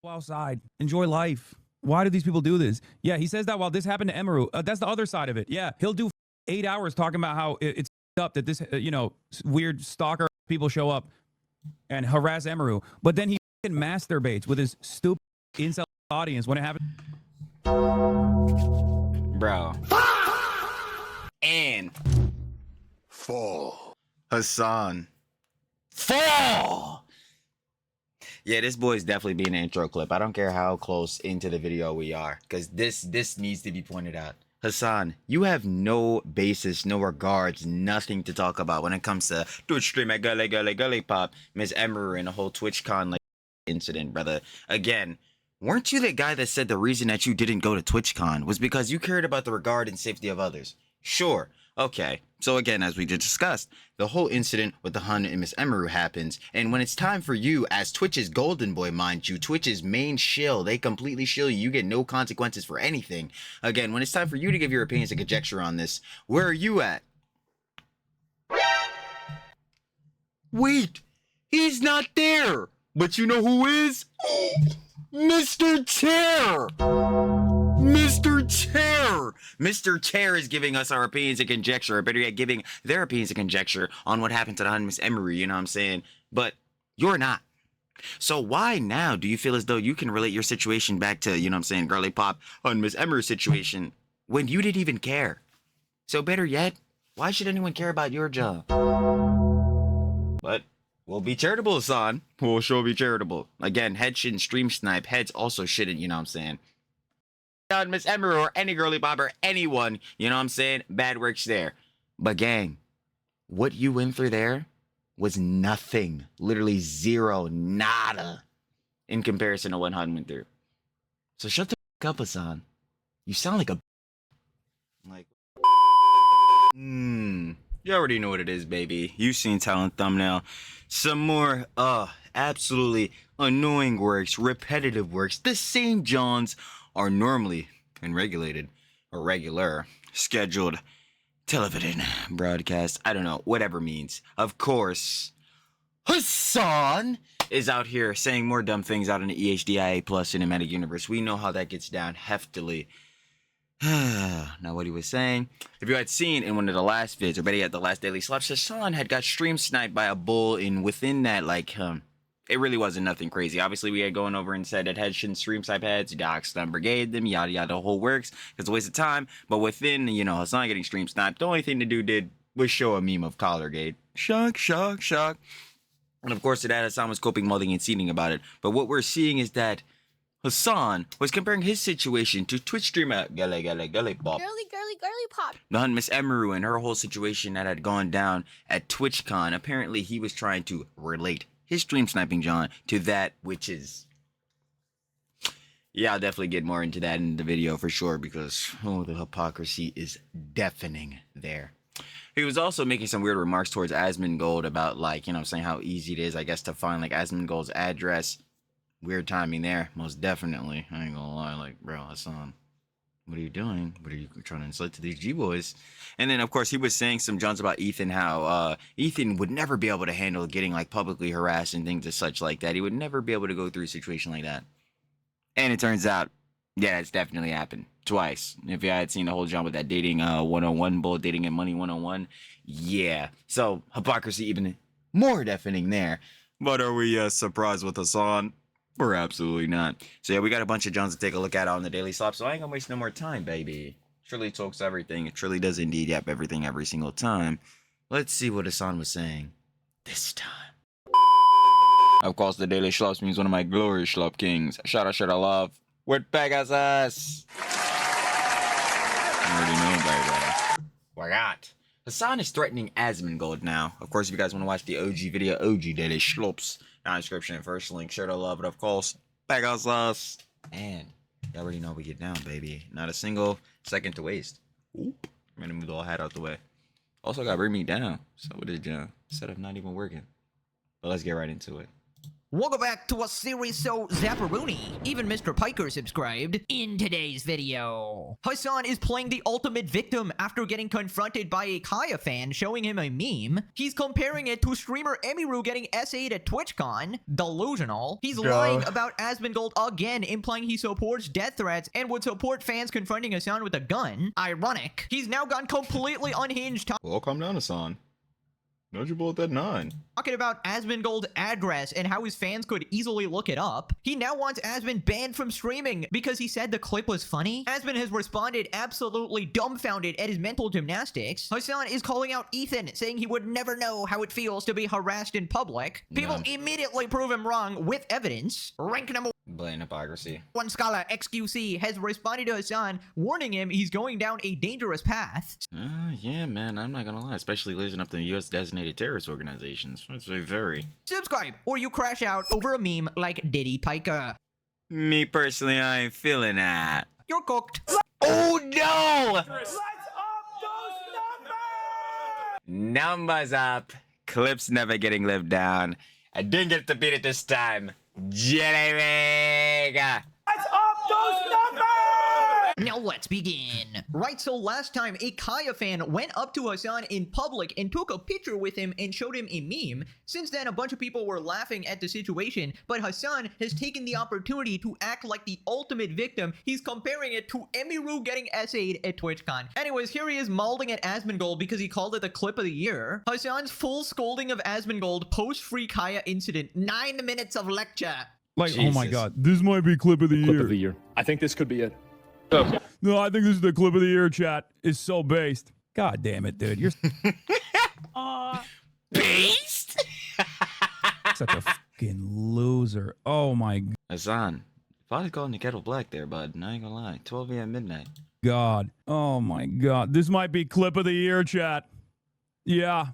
outside, enjoy life. Why do these people do this? Yeah, he says that while this happened to Emiru. That's the other side of it. Yeah, he'll do 8 hours talking about how it's up that this, weird stalker people show up and harass Emiru. But then he masturbates with his stupid incel audience when it happens. Bro. And fall. Hasan. Fall! Yeah, this boy's definitely being an intro clip. I don't care how close into the video we are, because this needs to be pointed out. Hasan, you have no basis, no regards, nothing to talk about when it comes to Twitch stream at Gully Pop, Miss Emiru, and the whole TwitchCon incident, brother. Again, weren't you the guy that said the reason that you didn't go to TwitchCon was because you cared about the regard and safety of others? Sure. Okay, so again, as we just discussed, the whole incident with the Hun and Miss Emiru happens, and when it's time for you, as Twitch's golden boy, mind you, Twitch's main shill, they completely shill you, you get no consequences for anything. Again, when it's time for you to give your opinions and conjecture on this, where are you at? Wait, he's not there! But you know who is? Mr. Chair! Mr. Chair! Mr. Chair is giving us our opinions and conjecture, or better yet, giving their opinions and conjecture on what happened to the Hun Miss Emiru, you know what I'm saying? But you're not. So why now do you feel as though you can relate your situation back to, you know what I'm saying, Girly Pop, Hun Miss Emiru situation, when you didn't even care? So better yet, why should anyone care about your job? But we'll be charitable, Hasan. We'll sure be charitable. Again, heads shouldn't stream snipe. Heads also shouldn't, you know what I'm saying? Miss Emiru or any Girly Pop or anyone, you know what I'm saying? Bad works there. But gang, what you went through there was nothing. Literally zero, nada, in comparison to what Hun went through. So shut the f up, Hasan. You sound like a... You already know what it is, baby. You've seen talent thumbnail. Some more, absolutely annoying works, repetitive works. The same Johns are normally and regulated or regular scheduled television broadcast. I don't know, whatever means. Of course, Hasan is out here saying more dumb things out in the EHDIA plus cinematic universe. We know how that gets down heftily. Now what he was saying, if you had seen in one of the last vids, or better yet the last daily slops, Hasan had got stream sniped by a bull, and within that, it really wasn't nothing crazy. Obviously, we had gone over and said that heads shouldn't stream snipe heads, docs them, brigade them, yada yada, the whole works. It's a waste of time. But within, Hasan getting stream sniped, the only thing the dude did was show a meme of Collargate. Shock, shock, shock. And of course, to that, Hasan was coping, molding, and seeding about it. But what we're seeing is that Hasan was comparing his situation to Twitch streamer Gully Pop. Girly Pop. The Hun Miss Emiru and her whole situation that had gone down at TwitchCon. Apparently, he was trying to relate his stream sniping John to that, which is... Yeah, I'll definitely get more into that in the video for sure, because, the hypocrisy is deafening there. He was also making some weird remarks towards Asmongold about, saying how easy it is, I guess, to find, Asmongold's address. Weird timing there, most definitely. I ain't gonna lie, bro, Hasan, what are you doing? What are you trying to insult to these G-boys? And then, of course, he was saying some Johns about Ethan, how Ethan would never be able to handle getting, publicly harassed and things as such like that. He would never be able to go through a situation like that. And it turns out, yeah, it's definitely happened. Twice. If you had seen the whole John with that dating 101 bull, dating and money 101, yeah. So, hypocrisy even more deafening there. But are we surprised with Hasan? We're absolutely not. So yeah, we got a bunch of Johns to take a look at on the Daily Slop, so I ain't gonna waste no more time, baby. Trilly talks everything. It truly does indeed yap everything every single time. Let's see what Hasan was saying this time. Of course, the Daily Slops means one of my glorious Slop kings. Shout out love with Pegasus. You already know, baby. Why not? Hasan is threatening Asmongold now. Of course, if you guys want to watch the OG video, OG Daily Slops, down description and first link, share to love, but of course, Pegasus. And you already know we get down, baby. Not a single second to waste. Ooh, I'm gonna move the whole hat out the way. Also gotta bring me down. So what did John? Setup not even working. But let's get right into it. Welcome back to a series so zapparoonie. Even Mr. Piker subscribed. In today's video, Hasan is playing the ultimate victim after getting confronted by a Kaya fan showing him a meme. He's comparing it to streamer Emiru getting SA'd at TwitchCon. Delusional. He's lying about Asmongold again, implying he supports death threats and would support fans confronting Hasan with a gun. Ironic. He's now gone completely unhinged, Well, calm down, Hasan. Don't you blow at that 9? talking about Asmongold's address and how his fans could easily look it up. He now wants Asmon banned from streaming because he said the clip was funny. Asmon has responded absolutely dumbfounded at his mental gymnastics. Hasan is calling out Ethan, saying he would never know how it feels to be harassed in public. People immediately prove him wrong with evidence. Rank number Blatant hypocrisy. one scholar, XQC, has responded to Hasan, warning him he's going down a dangerous path. Yeah, man, I'm not gonna lie. Especially listening up to the U.S. designated terrorist organizations. It's very. Subscribe, or you crash out over a meme like Diddy Piker. Me personally, I ain't feeling that. You're cooked. Oh no! Let's up those numbers! Numbers up. Clips never getting lived down. I didn't get to beat it this time. Jelly Rig! Let's up those numbers! Now let's begin. Right, so last time a Kaya fan went up to Hasan in public and took a picture with him and showed him a meme. Since then, a bunch of people were laughing at the situation, but Hasan has taken the opportunity to act like the ultimate victim. He's comparing it to Emiru getting SA'd at TwitchCon. Anyways, here he is mauling at Asmongold because he called it the clip of the year. Hasan's full scolding of Asmongold post-free Kaya incident. 9 minutes of lecture. Like, oh my Jesus. God, this might be clip of the year. Clip of the year. I think this could be it. No, I think this is the clip of the year, chat. It's so based. God damn it, dude. You're Beast? such a fucking loser. Oh my Hasan, probably calling the kettle black there, bud. I ain't gonna lie. 12 a.m. midnight. God. Oh my God. This might be clip of the year, chat. Yeah.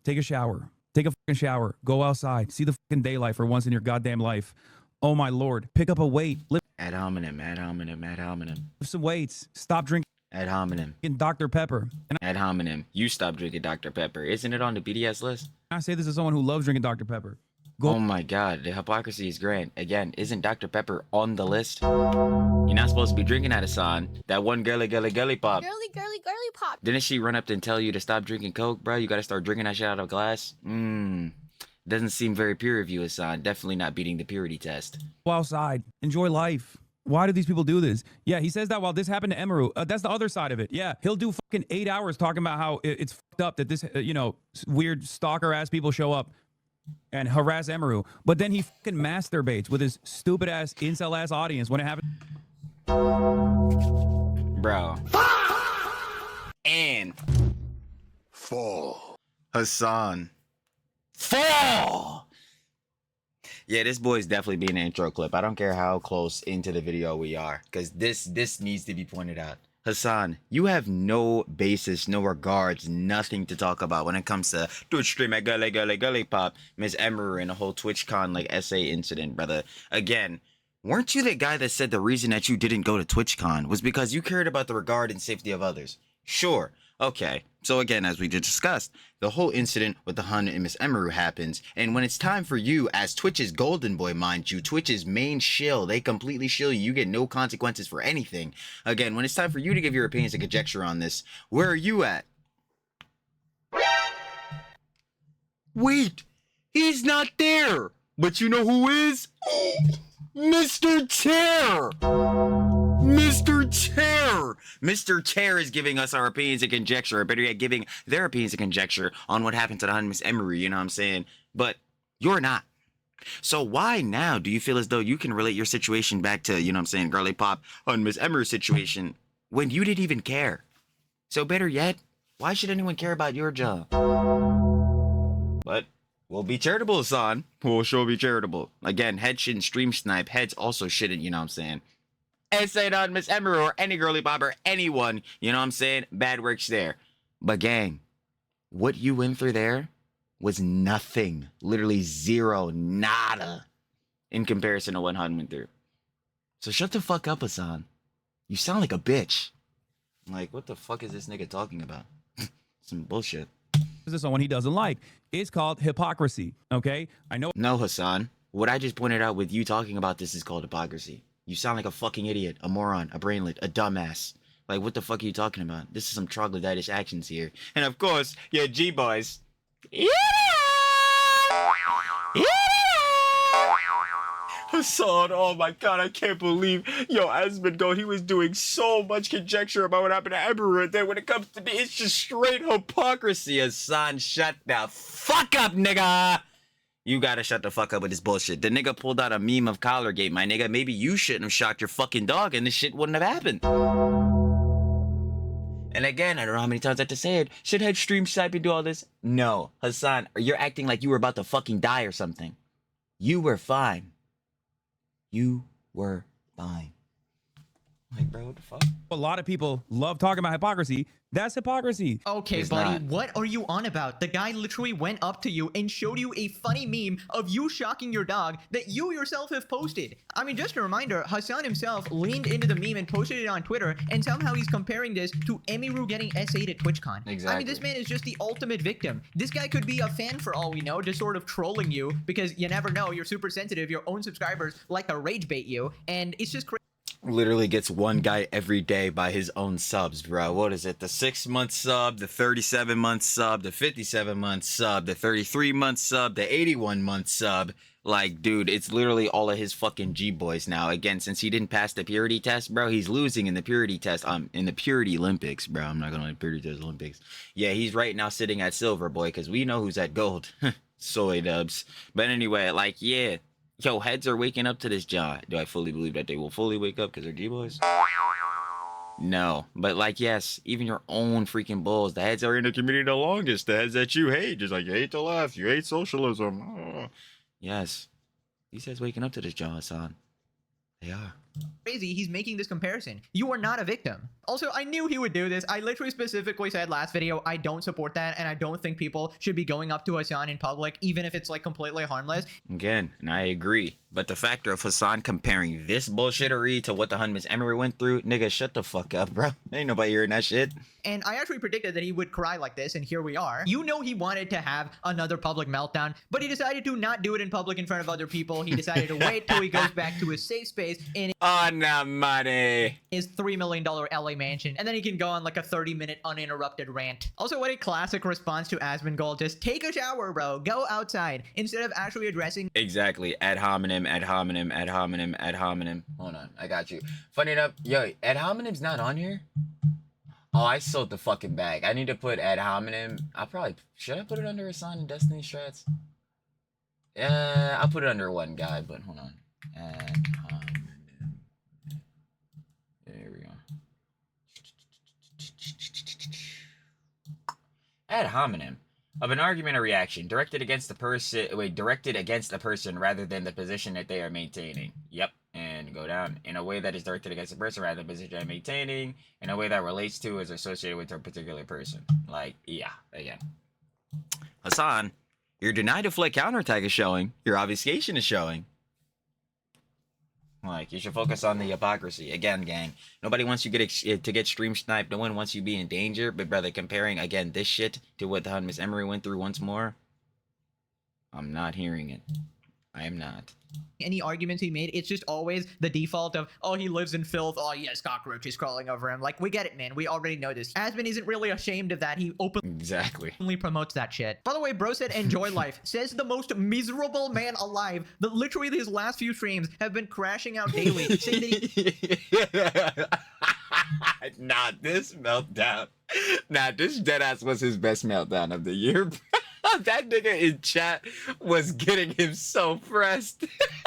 Take a shower. Take a fucking shower. Go outside. See the fucking daylight for once in your goddamn life. Oh my Lord. Pick up a weight. Lift Ad hominem, ad hominem, ad hominem. some weights. Stop drinking Ad hominem, Dr. Pepper. And ad hominem. You stop drinking Dr. Pepper. Isn't it on the BDS list? I say this as someone who loves drinking Dr. Pepper. Go Oh my god, the hypocrisy is grand. Again, isn't Dr. Pepper on the list? You're not supposed to be drinking that, Hasan. That one girly pop. Girly pop. Didn't she run up and tell you to stop drinking Coke, bro? You gotta start drinking that shit out of a glass? Doesn't seem very pure of you, Hasan. Definitely not beating the purity test. outside. Enjoy life. Why do these people do this? Yeah, he says that while this happened to Emiru. That's the other side of it. Yeah, he'll do fucking 8 hours talking about how it's fucked up that this, weird stalker ass people show up and harass Emiru. But then he fucking masturbates with his stupid ass incel ass audience when it happens. Bro. And Fall. Hasan. Fall! Yeah, this boy's definitely being an intro clip. I don't care how close into the video we are, because this needs to be pointed out. Hasan, you have no basis, no regards, nothing to talk about when it comes to Twitch stream at Gully Pop, Miss Emiru, and the whole TwitchCon like SA incident, brother. Again, weren't you the guy that said the reason that you didn't go to TwitchCon was because you cared about the regard and safety of others? Sure. Okay. So again, as we just discussed, the whole incident with the Hun and Miss Emiru happens, and when it's time for you, as Twitch's golden boy, mind you, Twitch's main shill, they completely shill you, you get no consequences for anything. Again, when it's time for you to give your opinions and conjecture on this, where are you at? Wait, he's not there, but you know who is? Mr. Chair! Mr. Chair! Mr. Chair is giving us our opinions and conjecture, or better yet, giving their opinions and conjecture on what happened to the Hun Miss Emiru, you know what I'm saying? But you're not. So why now do you feel as though you can relate your situation back to, you know what I'm saying, Girly Pop on Miss Emiru's situation when you didn't even care? So better yet, why should anyone care about your job? But we'll be charitable, Hasan. We'll sure be charitable. Again, heads shouldn't stream snipe. Heads also shouldn't, you know what I'm saying? And say it on Miss Emiru or any Girly Pop or anyone, you know what I'm saying? Bad works there. But gang, what you went through there was nothing. Literally zero, nada, in comparison to what Hun went through. So shut the fuck up, Hasan. You sound like a bitch. Like, what the fuck is this nigga talking about? Some bullshit. This is someone he doesn't like. It's called hypocrisy. Okay, I know. No, Hasan. what I just pointed out with you talking about this is called hypocrisy. You sound like a fucking idiot, a moron, a brainlet, a dumbass. Like, what the fuck are you talking about? This is some troglodytish actions here. And of course, yeah, G-boys. Yeah! Yeah! Hasan, oh my god, I can't believe, yo, Asmongold, he was doing so much conjecture about what happened to Emiru, and then when it comes to me, it's just straight hypocrisy. Hasan, shut the fuck up, nigga! You gotta shut the fuck up with this bullshit. The nigga pulled out a meme of Collargate, my nigga. Maybe you shouldn't have shocked your fucking dog and this shit wouldn't have happened. And again, I don't know how many times I have to say it. Should head stream sniping do all this? No. Hasan, you're acting like you were about to fucking die or something. You were fine. You were fine. Like, bro, what the fuck? A lot of people love talking about hypocrisy. That's hypocrisy. Okay, It's buddy, not. what are you on about? The guy literally went up to you and showed you a funny meme of you shocking your dog that you yourself have posted. I mean, just a reminder, Hasan himself leaned into the meme and posted it on Twitter, and somehow he's comparing this to Emiru getting S8 at TwitchCon. I mean, Exactly. this man is just the ultimate victim. This guy could be a fan for all we know, just sort of trolling you, because you never know, you're super sensitive, your own subscribers like to rage bait you, and it's just crazy. Literally gets one guy every day by his own subs, bro. What is it? The 6-month sub, the 37-month sub, the 57-month sub, the 33-month sub, the 81-month sub. Like, dude, it's literally all of his fucking G-boys now. Again, since he didn't pass the purity test, bro, he's losing in the purity test. In the purity Olympics, bro. I'm not gonna lie, purity test Olympics. Yeah, he's right now sitting at silver, boy, because we know who's at gold. Soy dubs. But anyway, like, yeah. Yo, heads are waking up to this job. Do I fully believe that they will fully wake up because they're G-boys? No. But, like, yes, even your own freaking bulls, the heads are in the community the longest. The heads that you hate. Just like, you hate the left. You hate socialism. Oh. Yes. These heads waking up to this job, Hasan. They are. Crazy, he's making this comparison. You are not a victim. Also, I knew he would do this. I literally specifically said last video, I don't support that, and I don't think people should be going up to Hasan in public, even if it's like completely harmless. Again, and I agree. But the factor of Hasan comparing this bullshittery to what the Hunman's Emery went through, nigga, shut the fuck up, bro. Ain't nobody hearing that shit. And I actually predicted that he would cry like this, and here we are. You know he wanted to have another public meltdown, but he decided to not do it in public in front of other people. He decided to wait till he goes back to his safe space in Oh, no money. his $3 million LA mansion, and then he can go on like a 30-minute uninterrupted rant. Also, what a classic response to Asmongold. Just take a shower, bro. Go outside, instead of actually addressing Exactly. Ad hominem, ad hominem, ad hominem, ad hominem. Hold on, I got you. Funny enough, yo, ad hominem's not on here? Oh, I sold the fucking bag. I need to put ad hominem. Should I put it under Hasan and Destiny Strats? Yeah, I'll put it under one guy, but hold on. Ad hominem. There we go. Ad hominem. Of an argument or reaction directed against the person rather than the position that they are maintaining. Yep. And go down. In a way that is directed against the person rather than the position they're maintaining. In a way that relates to is associated with a particular person. Like, yeah, again. Hasan, your deny deflect counterattack is showing. Your obfuscation is showing. Like, you should focus on the hypocrisy. Again, gang. Nobody wants you to get stream sniped. No one wants you to be in danger. But, brother, comparing, again, this shit to what the Hun Miss Emery went through once more, I'm not hearing it. I am not. any arguments he made. It's just always the default of, oh, he lives in filth. Oh, yes, cockroaches crawling over him. Like, we get it, man. We already know this. Asmon isn't really ashamed of that. He Exactly. openly promotes that shit. By the way, bro said enjoy life. Says the most miserable man alive that literally his last few streams have been crashing out daily. Saying that he Nah, this meltdown. Nah, this deadass was his best meltdown of the year. That nigga in chat was getting him so pressed.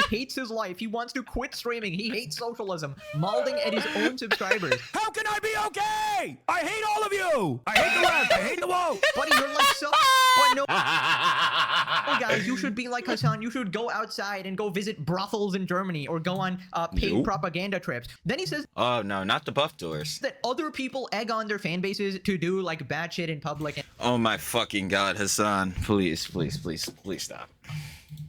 hates his life. He wants to quit streaming. He hates socialism. Malding at his own subscribers. How can I be okay? I hate all of you. I hate the left. I hate the woke. Buddy, you're like so... But no... Oh, guys, you should be like Hasan. You should go outside and go visit brothels in Germany or go on paid Nope. propaganda trips. Then he says Oh, no, not the buff tours. that other people egg on their fan bases to do like bad shit in public Oh my fucking god, Hasan. Please, please, please, please stop.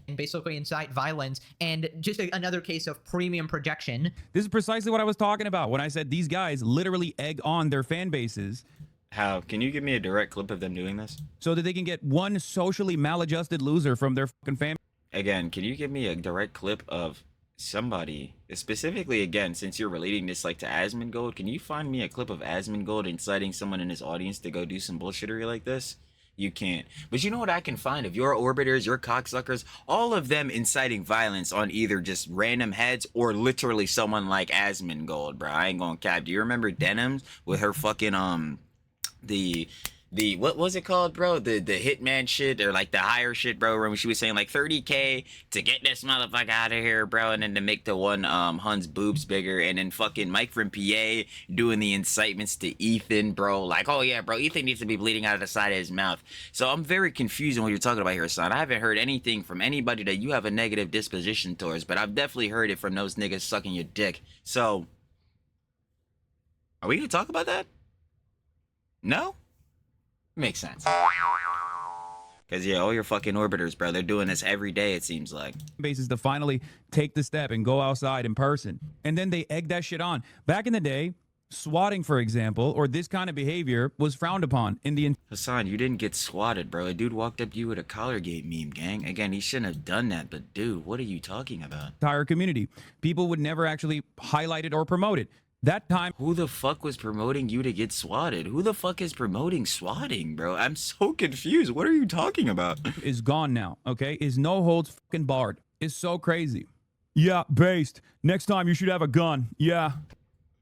and basically incite violence, and just another case of premium projection. This is precisely what I was talking about when I said these guys literally egg on their fan bases How? Can you give me a direct clip of them doing this? so that they can get one socially maladjusted loser from their fucking fan. Again, can you give me a direct clip of somebody, specifically again, since you're relating this like to Asmongold, can you find me a clip of Asmongold inciting someone in his audience to go do some bullshittery like this? You can't. But you know what I can find of your orbiters, your cocksuckers, all of them inciting violence on either just random heads or literally someone like Asmongold, bro. I ain't gonna cap. Do you remember Denims with her fucking the what was it called, bro? The hitman shit, or like the higher shit, bro, when she was saying like 30K to get this motherfucker out of here, bro, and then to make the one Hun's boobs bigger, and then fucking Mike from PA doing the incitements to Ethan, bro, like, oh yeah, bro, Ethan needs to be bleeding out of the side of his mouth. So I'm very confused on what you're talking about here, Hasan. I haven't heard anything from anybody that you have a negative disposition towards, but I've definitely heard it from those niggas sucking your dick. So are we gonna talk about that? No? Makes sense. Because, yeah, all your fucking orbiters, bro, they're doing this every day, it seems like. Basis to finally take the step and go outside in person. And then they egg that shit on. Back in the day, swatting, for example, or this kind of behavior was frowned upon in the Hasan, you didn't get swatted, bro. A dude walked up to you with a Collargate meme, gang. Again, he shouldn't have done that, but dude, what are you talking about? entire community. People would never actually highlight it or promote it. That time Who the fuck was promoting you to get swatted? Who the fuck is promoting swatting, bro? I'm so confused. What are you talking about? is gone now, okay? Is no holds fucking barred. Is so crazy. Yeah, based. Next time you should have a gun. Yeah.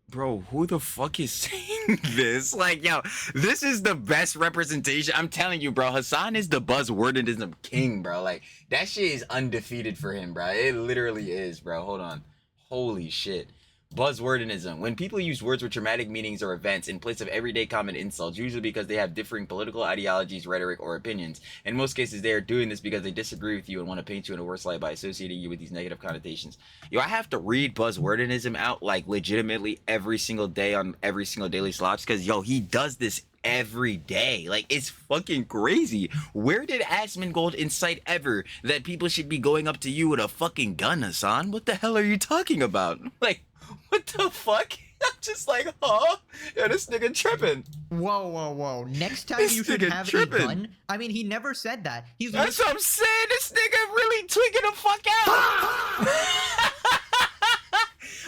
Bro, who the fuck is saying this? Like, yo, this is the best representation. I'm telling you, bro. Hasan is the buzzwordism king, bro. Like, that shit is undefeated for him, bro. It literally is, bro. Hold on. Holy shit. Buzzwordism. When people use words with dramatic meanings or events in place of everyday common insults, usually because they have differing political ideologies, rhetoric, or opinions. In most cases, they are doing this because they disagree with you and want to paint you in a worse light by associating you with these negative connotations. Yo, I have to read buzzwordism out, like, legitimately every single day on every single daily slops, because, yo, he does this every day. Like, it's fucking crazy. Where did Asmongold incite ever that people should be going up to you with a fucking gun, Hasan? What the hell are you talking about? Like, what the fuck? I'm just like, huh? Yeah, this nigga tripping. Whoa, whoa, whoa. Next time This you should nigga have tripping. a gun. I mean, he never said that. He's That's what I'm saying. This nigga really tweaking the fuck out.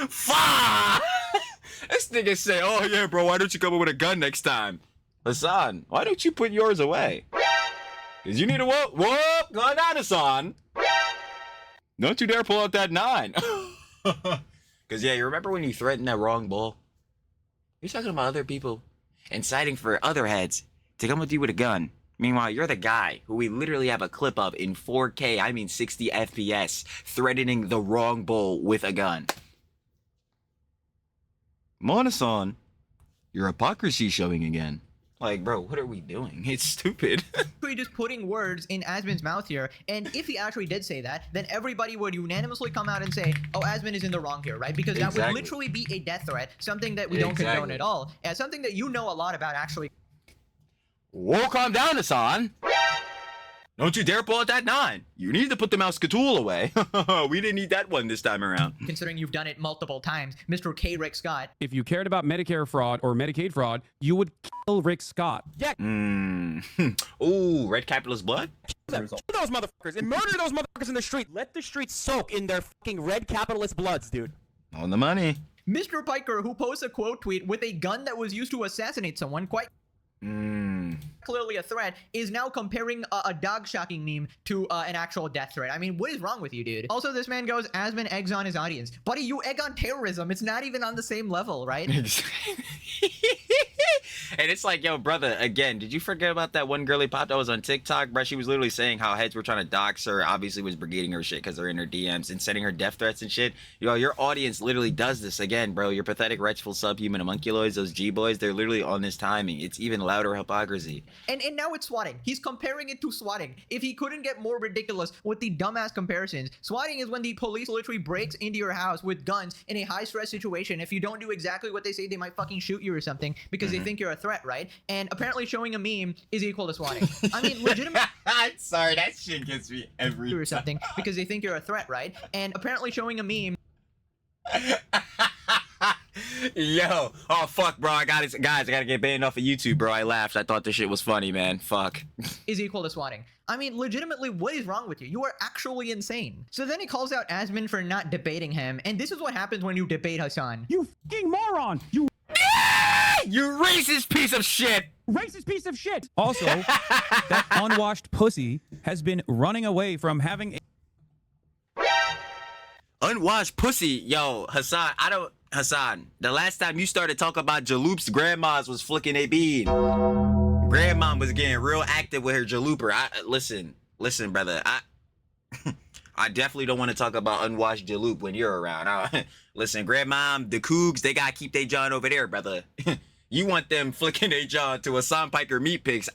Fuck! This nigga say, oh yeah, bro, why don't you come up with a gun next time? Hasan, why don't you put yours away? Cause you need a whoop. Whoop! Go down, Hasan. Don't you dare pull out that 9. Cause yeah, you remember when you threatened that wrong bull? You're talking about other people inciting for other heads to come with you with a gun. Meanwhile, you're the guy who we literally have a clip of in 4K, I mean 60 FPS, threatening the wrong bull with a gun. Monason, your hypocrisy showing again. Like, bro, what are we doing? It's stupid. just putting words in Asmon's mouth here, and if he actually did say that, then everybody would unanimously come out and say, oh, Asmon is in the wrong here, right? Because that would Exactly. literally be a death threat, something that we don't condone Exactly. at all, and something that you know a lot about actually. Whoa, calm down, Hasan. Don't you dare pull out that 9. You need to put the mouse Cthulhu away. We didn't need that one this time around. Considering you've done it multiple times, Mr. K. Rick Scott. If you cared about Medicare fraud or Medicaid fraud, you would kill Rick Scott. Yeah, Ooh, red capitalist blood? Kill those motherfuckers and murder those motherfuckers in the street. Let the streets soak in their fucking red capitalist bloods, dude. On the money. Mr. Piker, who posts a quote tweet with a gun that was used to assassinate someone, quite clearly a threat, is now comparing a dog shocking meme to an actual death threat. I mean, what is wrong with you, dude? Also, this man goes, Asmon eggs on his audience. Buddy, you egg on terrorism. It's not even on the same level, right? And it's like, yo, brother, again, did you forget about that one girl he popped that was on TikTok, bro? She was literally saying how heads were trying to dox her, obviously was brigading her shit because they're in her DMs and sending her death threats and shit. Yo, your audience literally does this again, bro. Your pathetic, wretchful, subhuman homunculoids, those G-boys, they're literally on this timing. It's even louder hypocrisy. And now it's swatting. He's comparing it to swatting. If he couldn't get more ridiculous with the dumbass comparisons, swatting is when the police literally breaks into your house with guns in a high-stress situation. If you don't do exactly what they say, they might fucking shoot you or something because they think you're a threat, right? And apparently showing a meme is equal to swatting. I mean, legitimately I'm sorry, that shit gets me every or something because they think you're a threat, right? And apparently showing a meme Yo, oh fuck, bro, I gotta get banned off of YouTube, bro. I laughed. I thought this shit was funny, man. Fuck. is equal to swatting. I mean, legitimately, what is wrong with you? You are actually insane. So then he calls out Asmin for not debating him, and this is what happens when you debate Hasan. You fucking moron! You You racist piece of shit! racist piece of shit! Also, that unwashed pussy has been running away from having a Unwashed pussy, yo, Hasan. Hasan. The last time you started talking about Jaloops, grandmas was flicking a bean. Grandma was getting real active with her Jalooper. Listen, brother. I definitely don't want to talk about unwashed Jaloop when you're around. Listen, grandma, the Cougs, they gotta keep their John over there, brother. You want them flicking their John to a Piker meat picks.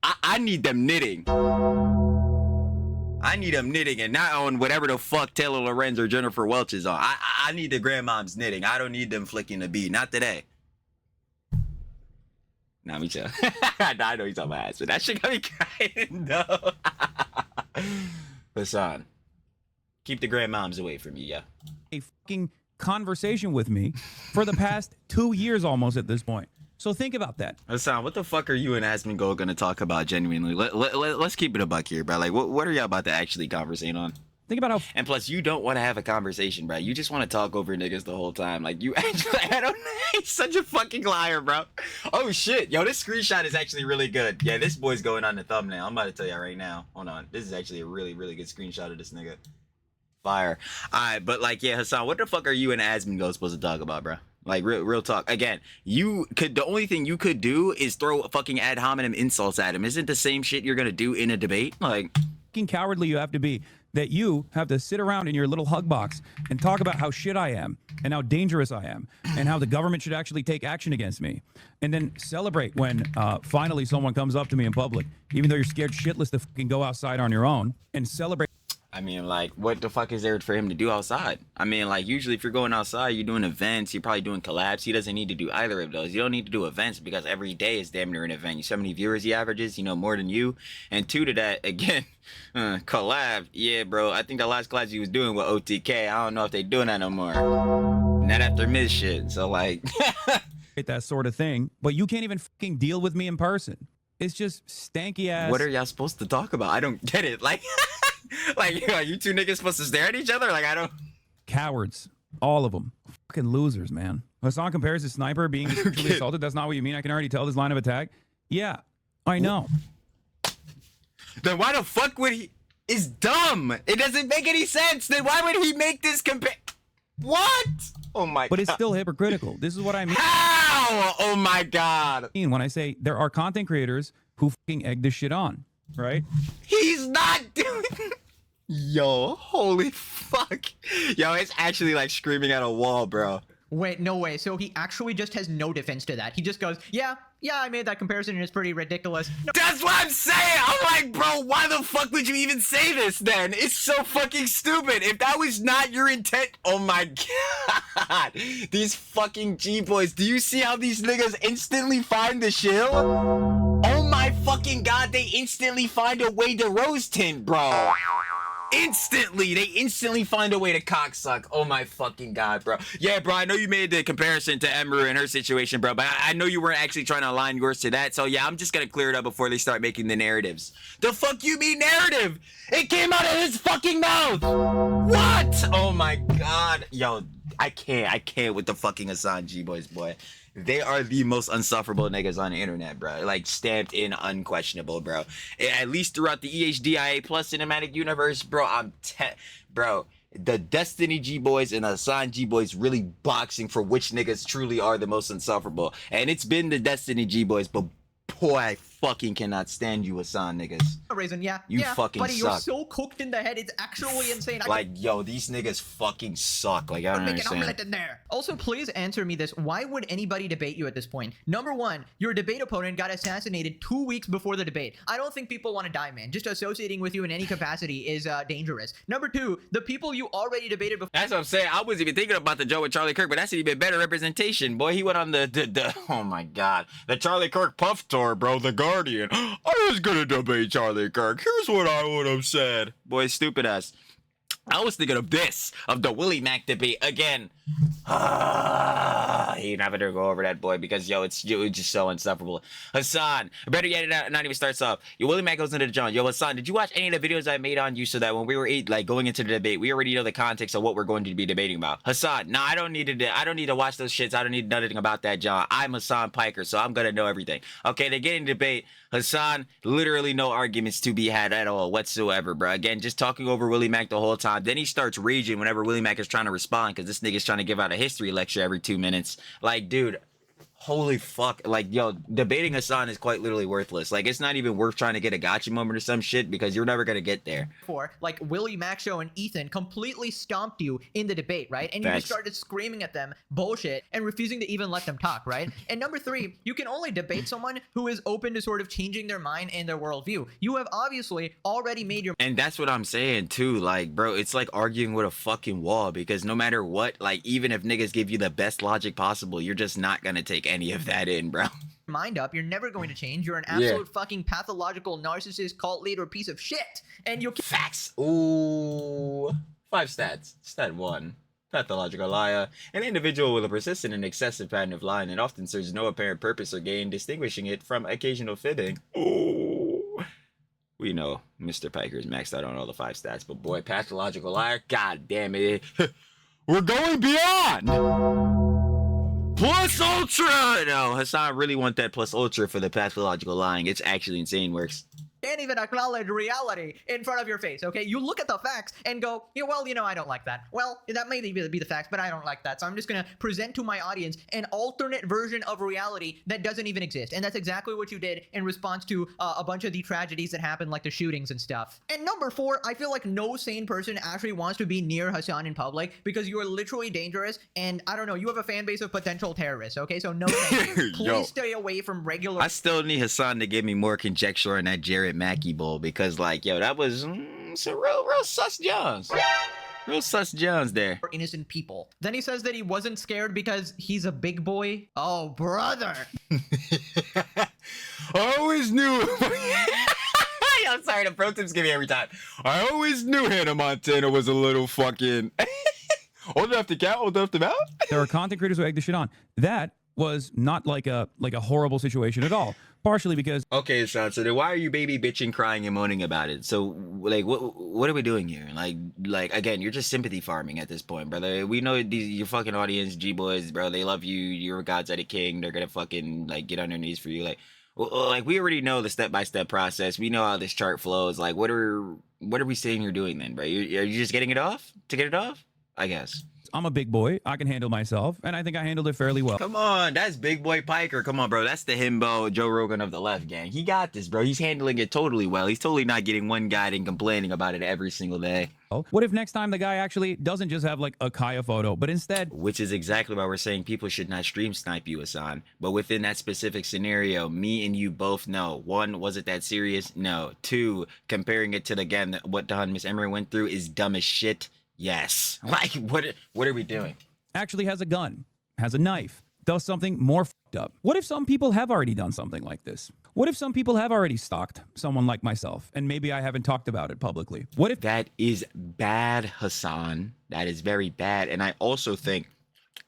I need them knitting. I need them knitting and not on whatever the fuck Taylor Lorenz or Jennifer Welch is on. I need the grandmoms knitting. I don't need them flicking the beat. Not today. Nah, me too. I know he's on my ass, but that shit got me crying, though. Hasan, keep the grandmoms away from me, yeah. a fucking conversation with me for the past 2 years almost at this point. So think about that. Hasan, what the fuck are you and Asmin Gold gonna talk about genuinely? Let's keep it a buck here, bro. Like, what are y'all about to actually conversate on? Think about how And plus, you don't want to have a conversation, bro. You just want to talk over niggas the whole time. Like, you actually, I don't know. He's such a fucking liar, bro. Oh, shit. Yo, this screenshot is actually really good. Yeah, this boy's going on the thumbnail. I'm about to tell y'all right now. Hold on. This is actually a really, really good screenshot of this nigga. Fire. All right, but like, yeah, Hasan, what the fuck are you and Asmin Gold supposed to talk about, bro? Like, real talk. Again, the only thing you could do is throw fucking ad hominem insults at him. Isn't the same shit you're gonna do in a debate? Like, fucking cowardly you have to be that you have to sit around in your little hug box and talk about how shit I am and how dangerous I am and how the government should actually take action against me, and then celebrate when finally someone comes up to me in public, even though you're scared shitless to fucking go outside on your own, and celebrate. I mean, like, what the fuck is there for him to do outside? I mean, like, usually if you're going outside, you're doing events, you're probably doing collabs. He doesn't need to do either of those. You don't need to do events because every day is damn near an event. You see how many viewers he averages, more than you. And two to that, again, collab. Yeah, bro, I think the last collab he was doing with OTK, I don't know if they doing that no more. Not after Miz shit. So, like, that sort of thing, but you can't even fucking deal with me in person. It's just stanky ass. What are y'all supposed to talk about? I don't get it. Like, like, you two niggas supposed to stare at each other? Like, I don't. Cowards, all of them, fucking losers, man. Hasan compares to Sniper being sexually assaulted. That's not what you mean. I can already tell this line of attack. Yeah, I know. Then why the fuck would he? It's dumb. It doesn't make any sense. Then why would he make this compare? What? Oh my god. But it's still hypocritical. This is what I mean. How? Oh my god. When I say there are content creators who fucking egg this shit on, right? He's not doing. Yo, holy fuck. Yo, it's actually like screaming at a wall, bro. Wait, no way. So he actually just has no defense to that. He just goes, yeah, I made that comparison and it's pretty ridiculous. No. That's what I'm saying. I'm like, bro, why the fuck would you even say this then? It's so fucking stupid. If that was not your intent, oh my god. These fucking G-boys. Do you see how these niggas instantly find the shill? Oh my fucking god, they instantly find a way to roast him, bro. Instantly, they instantly find a way to cocksuck. Oh my fucking god, bro. Yeah, bro, I know you made the comparison to Emiru and her situation, bro, but I know you weren't actually trying to align yours to that. So yeah, I'm just gonna clear it up before they start making the narratives. The fuck you mean narrative? It came out of his fucking mouth. What? Oh my god. Yo, I can't with the fucking Hasan G-boys, boy. They are the most unsufferable niggas on the internet, bro. Like, stamped in unquestionable, bro. At least throughout the EHDIA plus cinematic universe, bro, bro, the Destiny G-boys and Hasan G-boys really boxing for which niggas truly are the most insufferable. And it's been the Destiny G-boys, but boy, I fucking cannot stand you, Hasan niggas. Reason, yeah. You yeah, fucking buddy, suck. You're so cooked in the head, it's actually insane. Like, yo, these niggas fucking suck. Like, I don't Make an understand. omelet in there. Also, please answer me this. Why would anybody debate you at this point? Number one, your debate opponent got assassinated 2 weeks before the debate. I don't think people want to die, man. Just associating with you in any capacity is dangerous. Number two, the people you already debated before. That's what I'm saying. I wasn't even thinking about the Joe with Charlie Kirk, but that's an even better representation. Boy, he went on the oh my god. The Charlie Kirk Puff Tour, bro, The Guardian. I was gonna debate Charlie Kirk. Here's what I would have said. Boy, stupid ass. I was thinking of this, of the Willie Mack debate. Again, He never to go over that, boy, because yo, it's just so insufferable. Hasan, better yet, not even starts off. Yo, Willie Mack goes into the John. Yo, Hasan, did you watch any of the videos I made on you so that when we were like going into the debate, we already know the context of what we're going to be debating about? Hasan, nah, I don't need to watch those shits. I don't need nothing about that, John. I'm Hasan Piker, so I'm gonna know everything. Okay, they get in debate. Hasan, literally no arguments to be had at all whatsoever, bro. Again, just talking over Willie Mack the whole time. Then he starts raging whenever Willie Mack is trying to respond because this nigga's trying to give out a history lecture every 2 minutes. Like, dude, holy fuck. Like, yo, debating Hasan is quite literally worthless. Like, it's not even worth trying to get a gotcha moment or some shit because you're never gonna get there. Like Willie Mack Show and Ethan completely stomped you in the debate, right? And you just started screaming at them bullshit and refusing to even let them talk, right? And number 3, you can only debate someone who is open to sort of changing their mind and their worldview. You have obviously already made your... And that's what I'm saying too. Like, bro, it's like arguing with a fucking wall because no matter what, like, even if niggas give you the best logic possible, you're just not gonna take any of that in, bro. Mind up, you're never going to change. You're an absolute fucking pathological narcissist, cult leader, piece of shit. And you... Facts. Ooh. 5 stats. Stat 1. Pathological liar. An individual with a persistent and excessive pattern of lying and often serves no apparent purpose or gain, distinguishing it from occasional fibbing. Ooh. We know Mr. Piker's maxed out on all the 5 stats, but boy, pathological liar, god damn it. We're going beyond! Plus Ultra! No, Hasan really want that Plus Ultra for the pathological lying. It's actually insane works. Can't even acknowledge reality in front of your face, okay? You look at the facts and go, yeah, well, you know, I don't like that. Well, that may be the facts, but I don't like that. So I'm just gonna present to my audience an alternate version of reality that doesn't even exist. And that's exactly what you did in response to a bunch of the tragedies that happened, like the shootings and stuff. And number 4, I feel like no sane person actually wants to be near Hasan in public because you are literally dangerous. And I don't know, you have a fan base of potential terrorists, okay? So no thank you. Please stay away from regular... I still need Hasan to give me more conjecture on that Jared Mackey Bowl because, like, yo, that was some real sus Jones. Real sus Jones there. For innocent people. Then he says that he wasn't scared because he's a big boy. Oh, brother. I always knew. I'm sorry, the pro tips give me every time. I always knew Hannah Montana was a little fucking old enough to count, old enough to mount. There are content creators who egg the shit on. That was not like a horrible situation at all. Partially because... Okay, so then why are you baby bitching, crying, and moaning about it? So, like, what are we doing here? Like again, you're just sympathy farming at this point, brother. We know your fucking audience, G-boys, bro. They love you. You're God's a king. They're gonna fucking, like, get on their knees for you. Like we already know the step-by-step process. We know how this chart flows. Like, what are we saying you're doing then, bro? Are you just getting it off to get it off? I guess. I'm a big boy. I can handle myself, and I think I handled it fairly well. Come on, that's Big Boy Piker. Come on, bro. That's the himbo Joe Rogan of the left, gang. He got this, bro. He's handling it totally well. He's totally not getting one guy and complaining about it every single day. What if next time the guy actually doesn't just have like a Kaya photo, but instead... Which is exactly why we're saying people should not stream snipe you, Hasan. But within that specific scenario, me and you both know. 1, was it that serious? No. 2, comparing it to, again, what Miss Emery went through is dumb as shit. Yes. Like, what are we doing? Actually has a gun, has a knife, does something more fucked up. What if some people have already done something like this? What if some people have already stalked someone like myself, and maybe I haven't talked about it publicly? What if... That is bad, Hasan. That is very bad. And I also think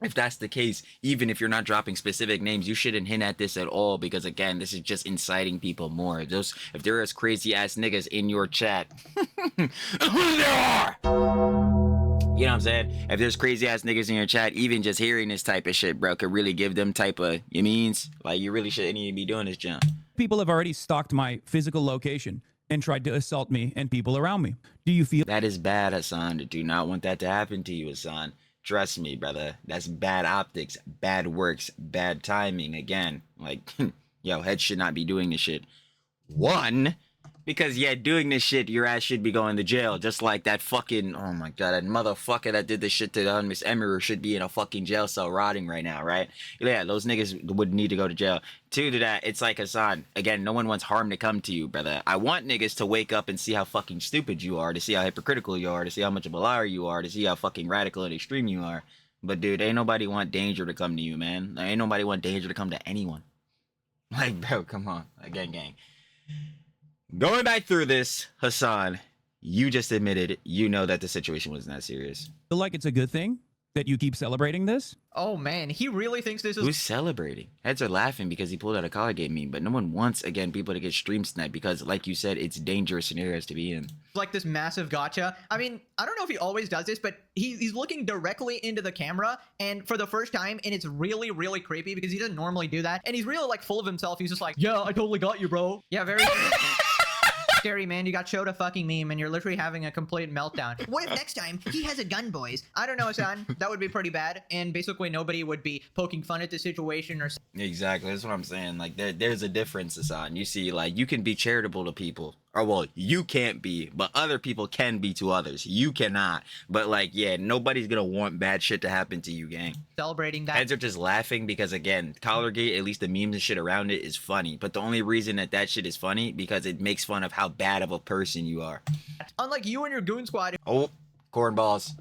if that's the case, even if you're not dropping specific names, you shouldn't hint at this at all because, again, this is just inciting people more. If there is crazy ass niggas in your chat, there are. You know what I'm saying? If there's crazy ass niggas in your chat, even just hearing this type of shit, bro, could really give them type of, you means, like, you really shouldn't even be doing this, John. People have already stalked my physical location and tried to assault me and people around me. Do you feel... That is bad, Hasan. I do not want that to happen to you, Hasan. Trust me, brother. That's bad optics, bad works, bad timing. Again, like, yo, heads should not be doing this shit. 1, because, yeah, doing this shit, your ass should be going to jail. Just like that fucking, oh my god, that motherfucker that did this shit to Miss Emiru'S should be in a fucking jail cell rotting right now, right? Yeah, those niggas would need to go to jail. 2 to that, it's like, Hasan, again, no one wants harm to come to you, brother. I want niggas to wake up and see how fucking stupid you are, to see how hypocritical you are, to see how much of a liar you are, to see how fucking radical and extreme you are. But, dude, ain't nobody want danger to come to you, man. Ain't nobody want danger to come to anyone. Like, bro, come on. Again, gang. Going back through this, Hasan, you just admitted you know that the situation was not serious. like it's a good thing that you keep celebrating this? Oh man, he really thinks this is Who's celebrating? Heads are laughing because he pulled out a collar game meme, but no one wants, again, people to get stream sniped because, like you said, it's dangerous scenarios to be in. like this massive gotcha. I mean, I don't know if he always does this, but he's looking directly into the camera and for the first time, and it's really, really creepy because he doesn't normally do that. And he's really like full of himself. He's just like, yeah, I totally got you, bro. Yeah, very scary, man. You got showed a fucking meme and you're literally having a complete meltdown. What if next time he has a gun, boys? I don't know, Hasan. That would be pretty bad. And basically nobody would be poking fun at the situation or Exactly, that's what I'm saying. Like, there's a difference, Hasan. You see, like, you can be charitable to people. Or, well, you can't be, but other people can be to others. You cannot. But, like, yeah, nobody's gonna want bad shit to happen to you, gang. celebrating that. Heads are just laughing because, again, Collargate, at least the memes and shit around it is funny. But the only reason that shit is funny because it makes fun of how bad of a person you are. Unlike you and your goon squad Oh, cornballs.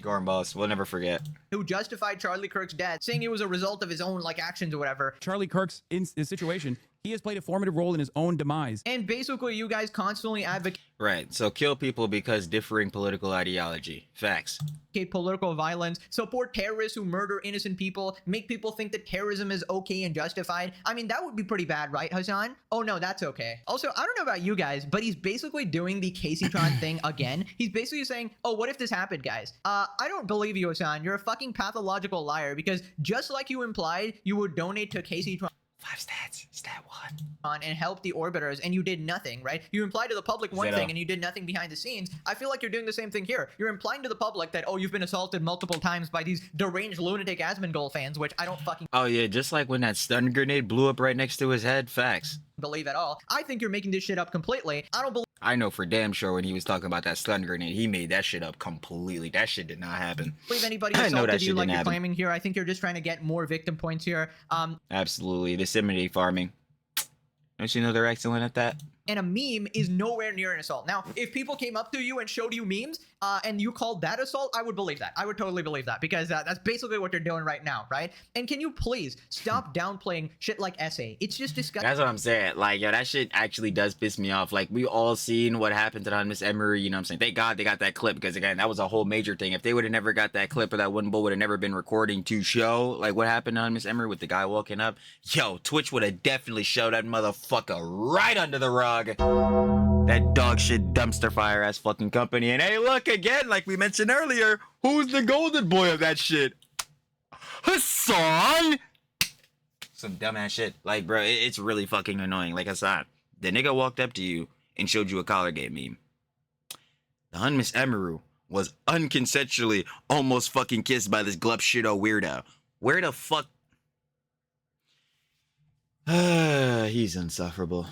Cornballs, we'll never forget. who justified Charlie Kirk's death, saying it was a result of his own like actions or whatever. Charlie Kirk's in this situation, he has played a formative role in his own demise. And basically you guys constantly advocate Right, so kill people because differing political ideology. Facts. political violence, support terrorists who murder innocent people, make people think that terrorism is okay and justified. I mean, that would be pretty bad, right, Hasan? Oh no, that's okay. Also, I don't know about you guys, but he's basically doing the Caseytron thing again. He's basically saying, oh, what if this happened, guys? I don't believe you, Hasan. You're a fucking pathological liar because just like you implied, you would donate to Caseytron 5 stats. Stat 1. and help the orbiters, and you did nothing, right? You implied to the public one Zero. thing and you did nothing behind the scenes. I feel like you're doing the same thing here. You're implying to the public that, oh, you've been assaulted multiple times by these deranged lunatic Asmongold fans, which I don't fucking Oh yeah, just like when that stun grenade blew up right next to his head. Facts. believe at all. I think you're making this shit up completely. I don't believe I know for damn sure when he was talking about that stun grenade, he made that shit up completely. That shit did not happen. anybody I know that assaulted you shit like didn't you're happen. claiming here. I think you're just trying to get more victim points here. Absolutely. Disseminate farming. Don't you know they're excellent at that? And a meme is nowhere near an assault. Now, if people came up to you and showed you memes and you called that assault, I would believe that. I would totally believe that because that's basically what they're doing right now, right? And can you please stop downplaying shit like essay? It's just disgusting. That's what I'm saying. Like, yo, that shit actually does piss me off. Like, we all seen what happened to Miss Emery, you know what I'm saying? Thank God they got that clip because, again, that was a whole major thing. If they would have never got that clip or that one bull would have never been recording to show, like, what happened to Miss Emery with the guy walking up, yo, Twitch would have definitely showed that motherfucker right under the rug. That dog shit dumpster fire ass fucking company. And hey, look, again, like we mentioned earlier, who's the golden boy of that shit? Hasan! Some dumbass shit. Like, bro, it's really fucking annoying. Like Hasan, the nigga walked up to you and showed you a collar game meme. The Hun Miss Emiru was unconsensually almost fucking kissed by this glup shito weirdo. Where the fuck? He's insufferable.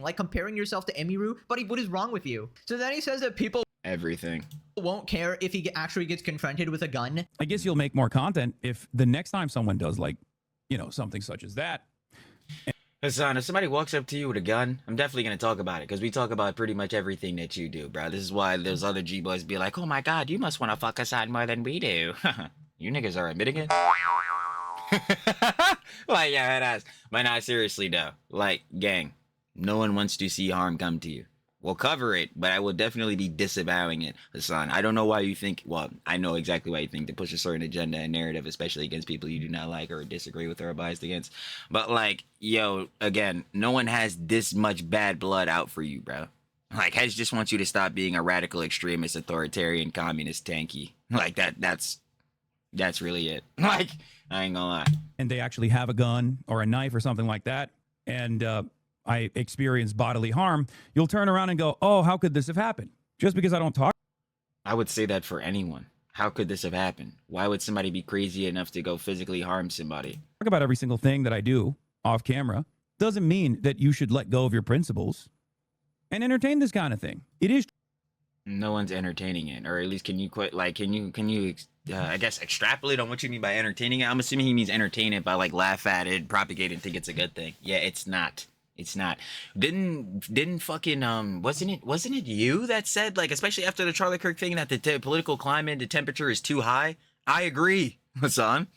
Like comparing yourself to Emiru, but what is wrong with you? So then he says that people Everything. won't care if he actually gets confronted with a gun. I guess you'll make more content if the next time someone does, like, you know, something such as that. Hasan, if somebody walks up to you with a gun, I'm definitely going to talk about it because we talk about pretty much everything that you do, bro. This is why those other G-boys be like, oh my god, you must want to fuck Hasan more than we do. You niggas are admitting it? Like, yeah, that ass. But not seriously, though. Like, gang, no one wants to see harm come to you. We'll cover it, but I will definitely be disavowing it, Hasan. I don't know why you think, well, I know exactly why you think to push a certain agenda and narrative, especially against people you do not like or disagree with or are biased against. But, like, yo, again, no one has this much bad blood out for you, bro. Like, Hedge just wants you to stop being a radical, extremist, authoritarian, communist, tanky. Like, that's really it. Like, I ain't gonna lie. And they actually have a gun or a knife or something like that, and I experience bodily harm, you'll turn around and go, oh, how could this have happened? Just because I don't talk I would say that for anyone. How could this have happened? Why would somebody be crazy enough to go physically harm somebody? about every single thing that I do off camera doesn't mean that you should let go of your principles and entertain this kind of thing. It is No one's entertaining it, or at least can you quit? Like, can you I guess extrapolate on what you mean by entertaining it? I'm assuming he means entertain it by like laugh at it, propagate it, and think it's a good thing. Yeah, it's not. It's not. Didn't fucking wasn't it you that said, like, especially after the Charlie Kirk thing, that the political climate, the temperature is too high? I agree, Hasan.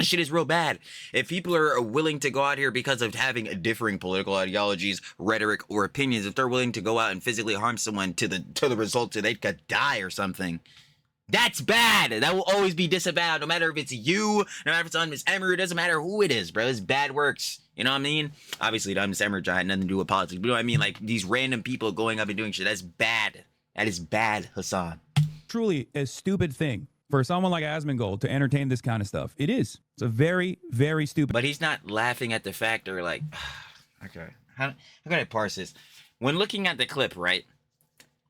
Shit is real bad. If people are willing to go out here because of having differing political ideologies, rhetoric, or opinions, if they're willing to go out and physically harm someone to the result that they could die or something, that's bad. That will always be disavowed, no matter if it's you, no matter if it's on Miss Emiru, it doesn't matter who it is, bro. It's bad works. You know what I mean? Obviously, the Miss Emiru had nothing to do with politics, but you know what I mean? Like, these random people going up and doing shit, that's bad. That is bad, Hasan. Truly a stupid thing for someone like Asmongold to entertain this kind of stuff. It is. It's a very, very stupid. But he's not laughing at the fact, or like, okay, how can I parse this? When looking at the clip, right,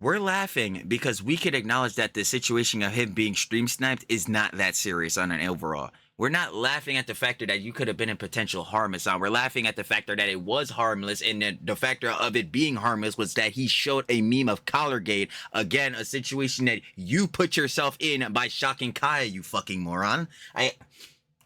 we're laughing because we could acknowledge that the situation of him being stream sniped is not that serious on an overall. We're not laughing at the factor that you could have been in potential harm, Hasan. We're laughing at the factor that it was harmless, and the factor of it being harmless was that he showed a meme of Collargate. Again, a situation that you put yourself in by shocking Kaya, you fucking moron.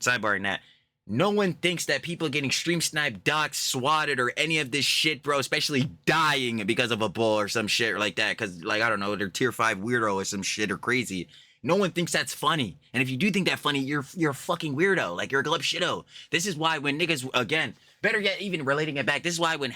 Sidebarring that. No one thinks that people getting stream sniped, doxed, swatted, or any of this shit, bro, especially dying because of a bull or some shit like that, because, like, I don't know, they're tier 5 weirdo or some shit or crazy. No one thinks that's funny. And if you do think that funny, you're a fucking weirdo. Like, you're a glub shitto. This is why when niggas, again, better yet, even relating it back, this is why when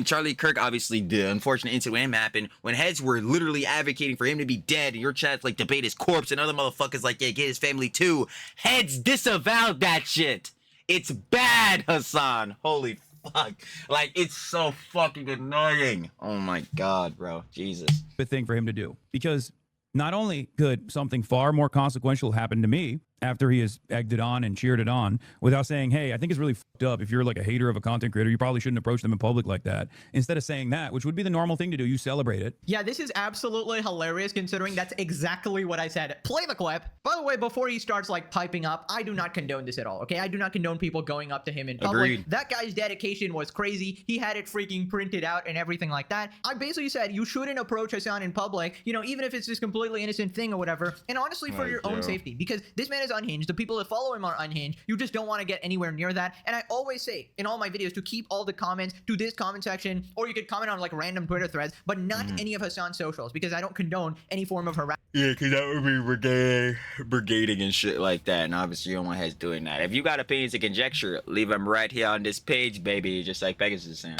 Charlie Kirk, obviously, the unfortunate incident with him happened, when heads were literally advocating for him to be dead, and your chat's like, debate his corpse, and other motherfuckers like, yeah, get his family too, heads disavowed that shit. It's bad, Hasan. Holy fuck. Like, it's so fucking annoying. Oh my God, bro. Jesus. Good thing for him to do, because not only could something far more consequential happen to me after he has egged it on and cheered it on without saying, hey, I think it's really fucked up. If you're like a hater of a content creator, you probably shouldn't approach them in public like that. Instead of saying that, which would be the normal thing to do, you celebrate it. Yeah, this is absolutely hilarious considering that's exactly what I said. Play the clip. By the way, before he starts like piping up, I do not condone this at all, okay? I do not condone people going up to him in public. Agreed. That guy's dedication was crazy. He had it freaking printed out and everything like that. I basically said you shouldn't approach Hasan in public, you know, even if it's this completely innocent thing or whatever. And honestly, for your own safety, because this man is unhinged. The people that follow him are unhinged. You just don't want to get anywhere near that. And I always say in all my videos to keep all the comments to this comment section, or you could comment on like random Twitter threads, but not any of Hasan's socials, because I don't condone any form of harassment. Yeah, because that would be brigading and shit like that. And obviously, you don't want heads doing that. If you got opinions and conjecture, leave them right here on this page, baby. Just like Pegasus is saying.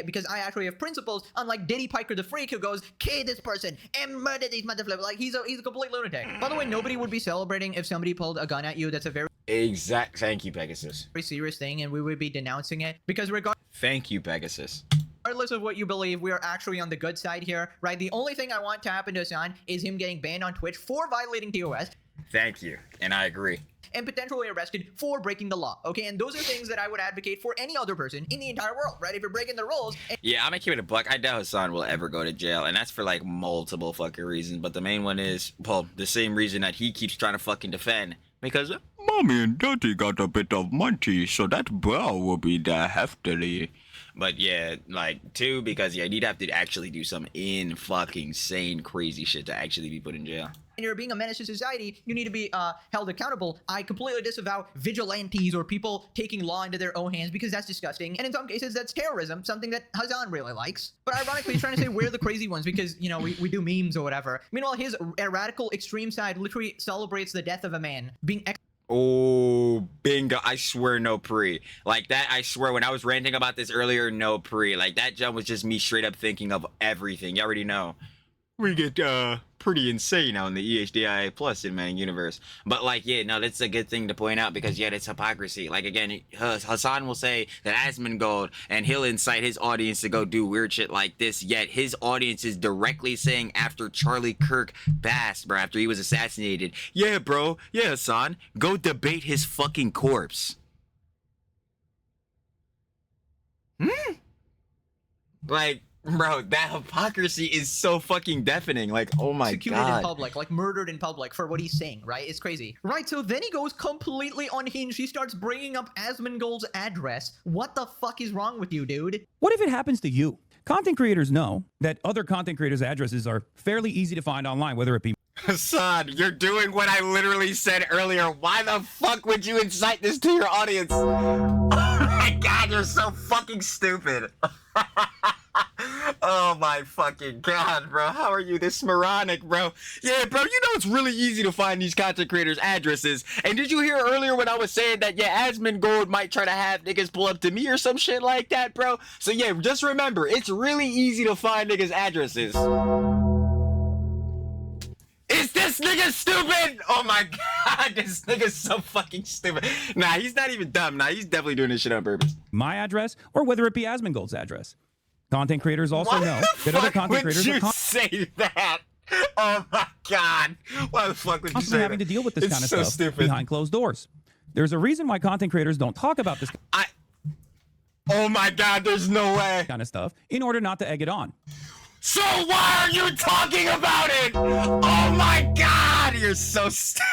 Because I actually have principles, unlike Diddy Piker the Freak, who goes, kill this person and murder these motherfuckers. Like, he's a complete lunatic. By the way, nobody would be celebrating if somebody pulled a gun at you. That's a very Thank you, Pegasus. serious thing, and we would be denouncing it. Because Thank you, Pegasus. regardless of what you believe, we are actually on the good side here, right? The only thing I want to happen to Hasan is him getting banned on Twitch for violating TOS. Thank you. And I agree. And potentially arrested for breaking the law, okay? And those are things that I would advocate for any other person in the entire world, right? If you're breaking the rules. Yeah, I'm gonna keep it a buck. I doubt Hasan will ever go to jail, and that's for like multiple fucking reasons. But the main one is, well, the same reason that he keeps trying to fucking defend. Because Mommy and Daddy got a bit of money, so that bro will be there heftily. But yeah, like, two, because yeah, you'd have to actually do some fucking sane, crazy shit to actually be put in jail. And you're being a menace to society, you need to be held accountable. I completely disavow vigilantes or people taking law into their own hands, because that's disgusting. And in some cases, that's terrorism, something that Hasan really likes. But ironically, he's trying to say we're the crazy ones because, you know, we do memes or whatever. Meanwhile, his radical extreme side literally celebrates the death of a man being Oh, bingo. I swear no pre. Like that, I swear when I was ranting about this earlier, no pre. Like that jump was just me straight up thinking of everything. You already know. We get pretty insane on the EHDIA Plus in Man Universe. But like, yeah, no, that's a good thing to point out because yeah, it's hypocrisy. Like again, Hasan will say that Asmongold, and he'll incite his audience to go do weird shit like this, yet his audience is directly saying after Charlie Kirk passed, bro, after he was assassinated, yeah, bro, yeah, Hasan, go debate his fucking corpse. Like, bro, that hypocrisy is so fucking deafening. Like, oh my executed God. in public, like murdered in public for what he's saying, right? It's crazy. Right, so then he goes completely unhinged. He starts bringing up Asmongold's address. What the fuck is wrong with you, dude? What if it happens to you? Content creators know that other content creators' addresses are fairly easy to find online, whether it be Hasan, you're doing what I literally said earlier. Why the fuck would you incite this to your audience? Oh my God, you're so fucking stupid. Oh my fucking god, bro. How are you this moronic, bro? Yeah, bro, you know it's really easy to find these content creators' addresses. And did you hear earlier when I was saying that, yeah, Asmongold might try to have niggas pull up to me or some shit like that, bro? So yeah, just remember, it's really easy to find niggas' addresses. Is this nigga stupid? Oh my god, this nigga's so fucking stupid. Nah, he's not even dumb. Nah, he's definitely doing this shit on purpose. My address, or whether it be Asmongold's address. Content creators also Why know the that other fuck content would creators you are say that? Oh my god. Why the fuck would you constantly say having that? to deal with this It's kind of so stuff stupid. behind closed doors. There's a reason why content creators don't talk about this Oh my god, there's no way. kind of stuff in order not to egg it on. So why are you talking about it? Oh my god, you're so stupid.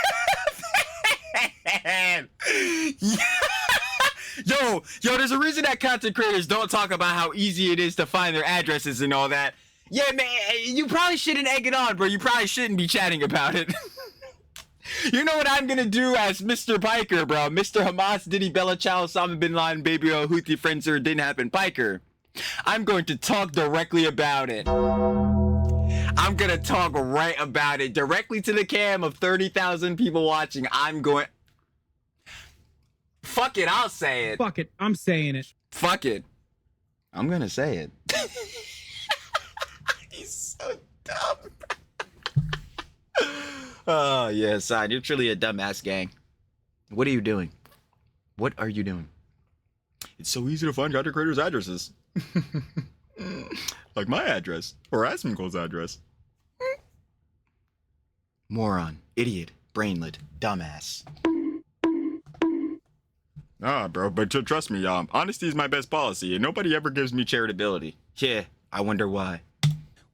Yo, there's a reason that content creators don't talk about how easy it is to find their addresses and all that. Yeah, man, you probably shouldn't egg it on, bro. You probably shouldn't be chatting about it. You know what I'm gonna do as Mr. Piker, bro? Mr. Hamas, Diddy, Bella Chow, Osama Bin Laden, Baby O, Houthi, Frenzer, Didn't Happen, Piker. I'm going to talk directly about it. I'm gonna talk right about it. Directly to the cam of 30,000 people watching. I'm going... Fuck it, I'll say it. Fuck it, I'm saying it. Fuck it. I'm gonna say it. He's so dumb. Oh, yeah, son. You're truly a dumbass gang. What are you doing? What are you doing? It's so easy to find content creators' addresses. Like my address. Or Asmongold's address. Moron. Idiot. Brainlet. Dumbass. Ah, bro, but trust me, honesty is my best policy, and nobody ever gives me charitability. Yeah, I wonder why.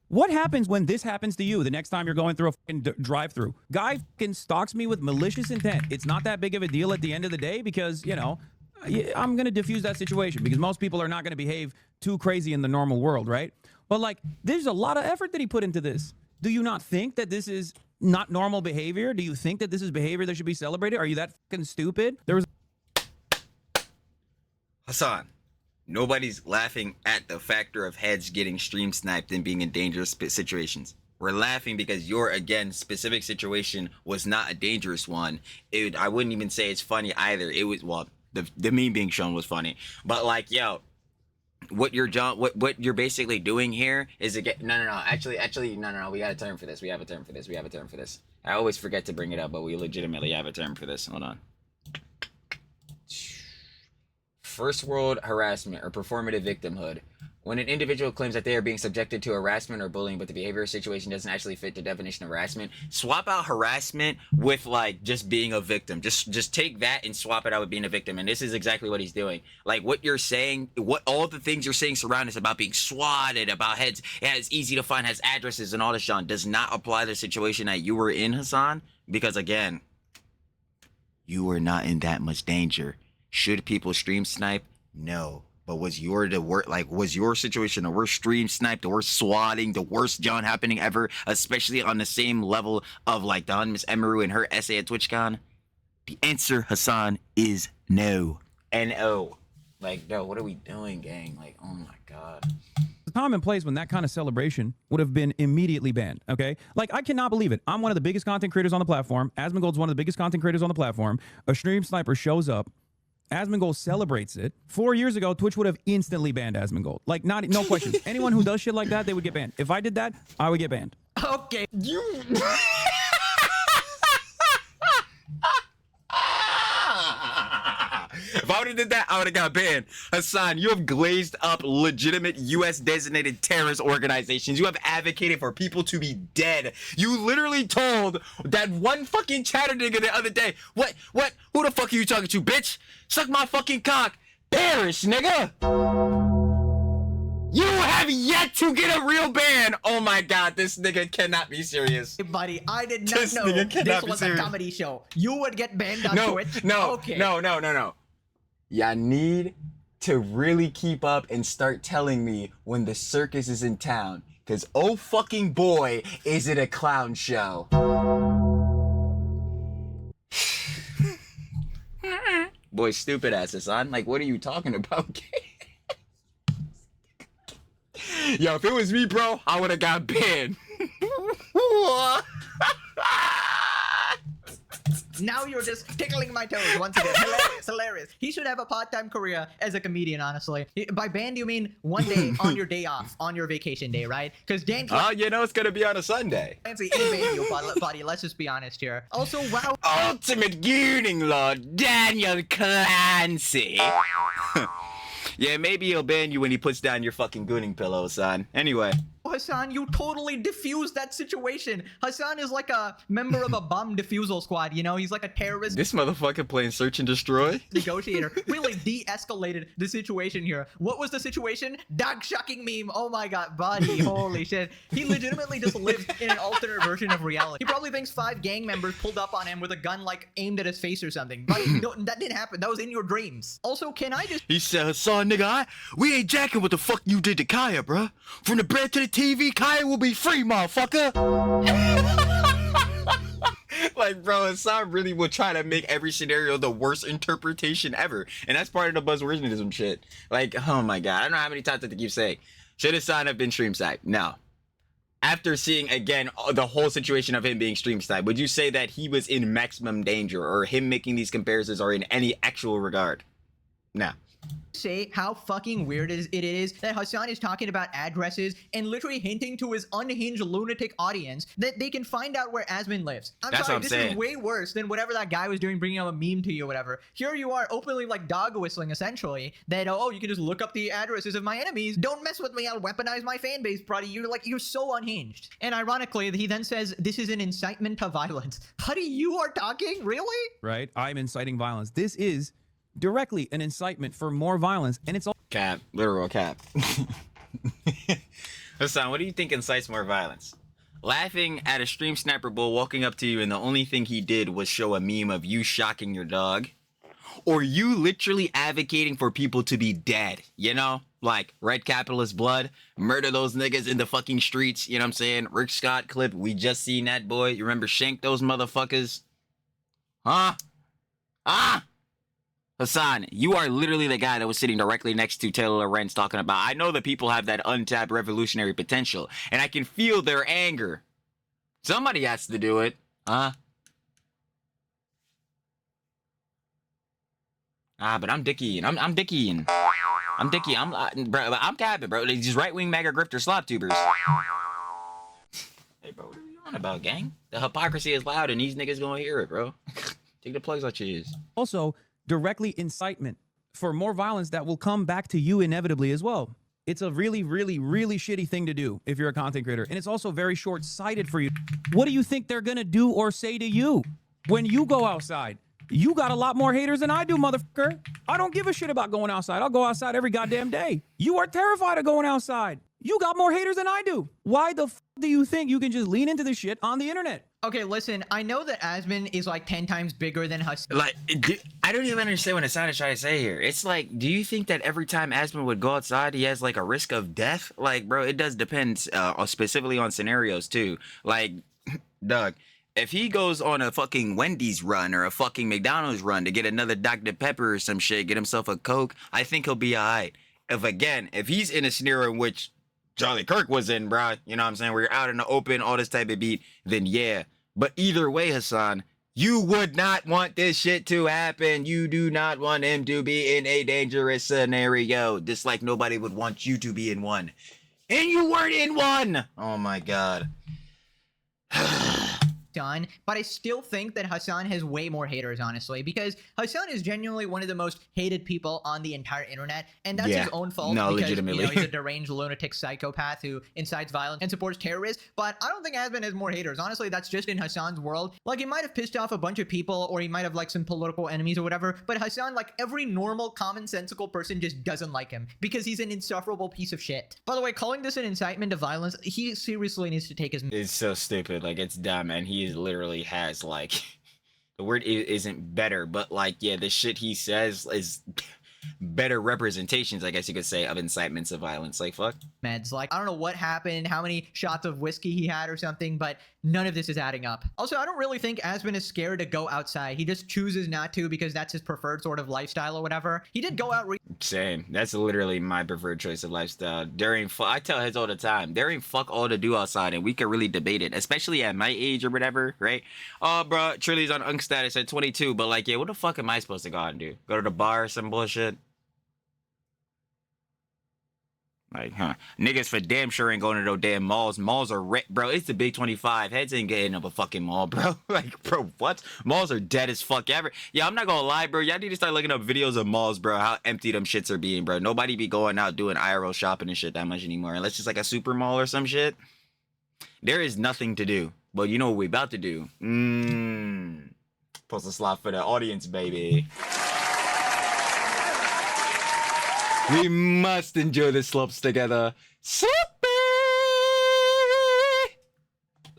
What happens when this happens to you the next time you're going through a fucking drive-through? Guy fucking stalks me with malicious intent. It's not that big of a deal at the end of the day because, you know, I'm going to diffuse that situation because most people are not going to behave too crazy in the normal world, right? But, like, there's a lot of effort that he put into this. Do you not think that this is not normal behavior? Do you think that this is behavior that should be celebrated? Are you that fucking stupid? There was... Hasan, nobody's laughing at the factor of heads getting stream sniped and being in dangerous situations. We're laughing because your, again, specific situation was not a dangerous one. I wouldn't even say it's funny either. It was, well, the meme being shown was funny. But, like, yo, what you're basically doing here is actually, no, we got a term for this. We have a term for this. I always forget to bring it up, but we legitimately have a term for this. Hold on. First world harassment or performative victimhood. When an individual claims that they are being subjected to harassment or bullying, but the behavior or situation doesn't actually fit the definition of harassment, swap out harassment with, like, just being a victim. Just take that and swap it out with being a victim. And this is exactly what he's doing. Like, what you're saying, all the things you're saying surround us about being swatted, about heads, yeah, it's easy to find, has addresses and all this, Sean, does not apply to the situation that you were in, Hasan. Because, again, you were not in that much danger. Should people stream snipe? No. But was your situation the worst stream snipe, the worst swatting, the worst John happening ever, especially on the same level of, like, Don Miss Emiru and her essay at TwitchCon? The answer, Hasan, is no. N-O. Like, no, what are we doing, gang? Like, oh my god. The time and place when that kind of celebration would have been immediately banned, okay? Like, I cannot believe it. I'm one of the biggest content creators on the platform. Asmongold's one of the biggest content creators on the platform. A stream sniper shows up. Asmongold celebrates it. 4 years ago, Twitch would have instantly banned Asmongold. Like, no questions. Anyone who does shit like that, they would get banned. If I did that, I would get banned. Okay. You... If I would have did that, I would have got banned. Hasan, you have glazed up legitimate U.S. designated terrorist organizations. You have advocated for people to be dead. You literally told that one fucking chatter nigga the other day, what, who the fuck are you talking to, bitch? Suck my fucking cock. Perish, nigga. You have yet to get a real ban. Oh my god, this nigga cannot be serious. Hey, buddy, I did not This know nigga cannot this be was a serious. comedy show. You would get banned on Twitch. No. Okay. Y'all need to really keep up and start telling me when the circus is in town. Cause oh fucking boy, is it a clown show. Boy, stupid ass Hasan. Like, what are you talking about? Yo, if it was me, bro, I would have got banned. Now you're just tickling my toes once again. Hilarious, hilarious. He should have a part-time career as a comedian, honestly. By banned, you mean one day on your day off, on your vacation day, right? Because Dan You know it's gonna be on a Sunday. Clancy ain't banned you, buddy. Let's just be honest here. Also, wow. Ultimate Gooning Lord Daniel Clancy. Yeah, maybe he'll ban you when he puts down your fucking gooning pillow, son. Anyway. Hasan, you totally diffused that situation. Hasan is like a member of a bomb defusal squad, you know? He's like a terrorist This motherfucker playing Search and Destroy? negotiator. Really de-escalated the situation here. What was the situation? Dog shucking meme. Oh my god, buddy. Holy shit. He legitimately just lives in an alternate version of reality. He probably thinks 5 gang members pulled up on him with a gun like aimed at his face or something. Buddy, no, that didn't happen. That was in your dreams. Also, can I just... He said, Hasan, nigga, we ain't jacking what the fuck you did to Kaya, bruh. From the bed to the TV, Kaya will be free, motherfucker. Like, bro, Hasan really would try to make every scenario the worst interpretation ever. And that's part of the buzzwordism shit. Like, oh my god, I don't know how many times I have to keep saying. Should Hasan have been stream sniped? No. After seeing, again, the whole situation of him being stream sniped, would you say that he was in maximum danger, or him making these comparisons are in any actual regard? No. say how fucking weird it is that Hasan is talking about addresses and literally hinting to his unhinged lunatic audience that they can find out where Asmon lives. That's what I'm this saying. is way worse than whatever that guy was doing, bringing up a meme to you or whatever. Here you are openly like dog whistling essentially that, oh, you can just look up the addresses of my enemies. Don't mess with me. I'll weaponize my fan base, buddy. You're so unhinged. And ironically, he then says this is an incitement to violence. Buddy, you are talking? Really? Right? I'm inciting violence. This is directly an incitement for more violence, and it's all Cap, literal cap. Hasan, what do you think incites more violence? Laughing at a stream sniper bull walking up to you and the only thing he did was show a meme of you shocking your dog? Or you literally advocating for people to be dead, you know? Like, red capitalist blood, murder those niggas in the fucking streets, you know what I'm saying? Rick Scott clip, we just seen that, boy. You remember shank those motherfuckers? Huh? Ah! Hasan, you are literally the guy that was sitting directly next to Taylor Lorenz talking about, I know that people have that untapped revolutionary potential, and I can feel their anger. Somebody has to do it, huh? Ah, but I'm Dickie. I'm Dickie. I'm Dickie. I'm capping, bro. These just right-wing MAGA grifter slop tubers. Hey, bro, what are you on about, gang? The hypocrisy is loud, and these niggas gonna hear it, bro. Take the plugs out your ears. also directly incitement for more violence that will come back to you inevitably as well. It's a really, really, really shitty thing to do if you're a content creator. And it's also very short-sighted for you. What do you think they're gonna do or say to you when you go outside? You got a lot more haters than I do, motherfucker. I don't give a shit about going outside. I'll go outside every goddamn day. You are terrified of going outside. You got more haters than I do. Why the f do you think you can just lean into this shit on the internet? Okay, listen, I know that Asmon is like 10 times bigger than Hasan. Like, I don't even understand what Hasan is trying to say here. It's like, do you think that every time Asmon would go outside, he has like a risk of death? Like, bro, it does depend specifically on scenarios too. Like, Doug, if he goes on a fucking Wendy's run or a fucking McDonald's run to get another Dr. Pepper or some shit, get himself a Coke, I think he'll be all right. If he's in a scenario in which Charlie Kirk was in, bro, you know what I'm saying, where you're out in the open, all this type of beat, then yeah. But either way, Hasan, you would not want this shit to happen. You do not want him to be in a dangerous scenario, just like nobody would want you to be in one. And you weren't in one! Oh my god. Done, but I still think that Hasan has way more haters, honestly, because Hasan is genuinely one of the most hated people on the entire internet, and that's his own fault. No, because, legitimately. he's a deranged lunatic psychopath who incites violence and supports terrorists. But I don't think Asmon has more haters. Honestly, that's just in Hasan's world. Like, he might have pissed off a bunch of people, or he might have like some political enemies or whatever. But Hasan, like every normal, commonsensical person, just doesn't like him because he's an insufferable piece of shit. By the way, calling this an incitement to violence, he seriously needs to take his. It's so stupid. Like, it's dumb, and he literally has like the word isn't better, but like, yeah, the shit he says is better representations, I guess you could say, of incitements of violence. Like, fuck. meds. Like, I don't know what happened, how many shots of whiskey he had or something, but none of this is adding up. Also, I don't really think Aspen is scared to go outside. He just chooses not to because that's his preferred sort of lifestyle or whatever. He did go out Same. That's literally my preferred choice of lifestyle. I tell heads all the time, there ain't fuck all to do outside, and we can really debate it, especially at my age or whatever, right? Oh, bro, Trilly's on unk status at 22, but like, yeah, what the fuck am I supposed to go out and do? Go to the bar or some bullshit? Like, huh? Niggas for damn sure ain't going to no damn malls. Malls are bro. It's the big 25. Heads ain't getting up a fucking mall, bro. Like, bro, what? Malls are dead as fuck ever. Yeah, I'm not gonna lie, bro. Y'all need to start looking up videos of malls, bro. How empty them shits are being, bro. Nobody be going out doing IRL shopping and shit that much anymore. Unless it's like a super mall or some shit. There is nothing to do. But you know what we about to do? Post a slot for the audience, baby. We must enjoy the slopes together. Sloppy!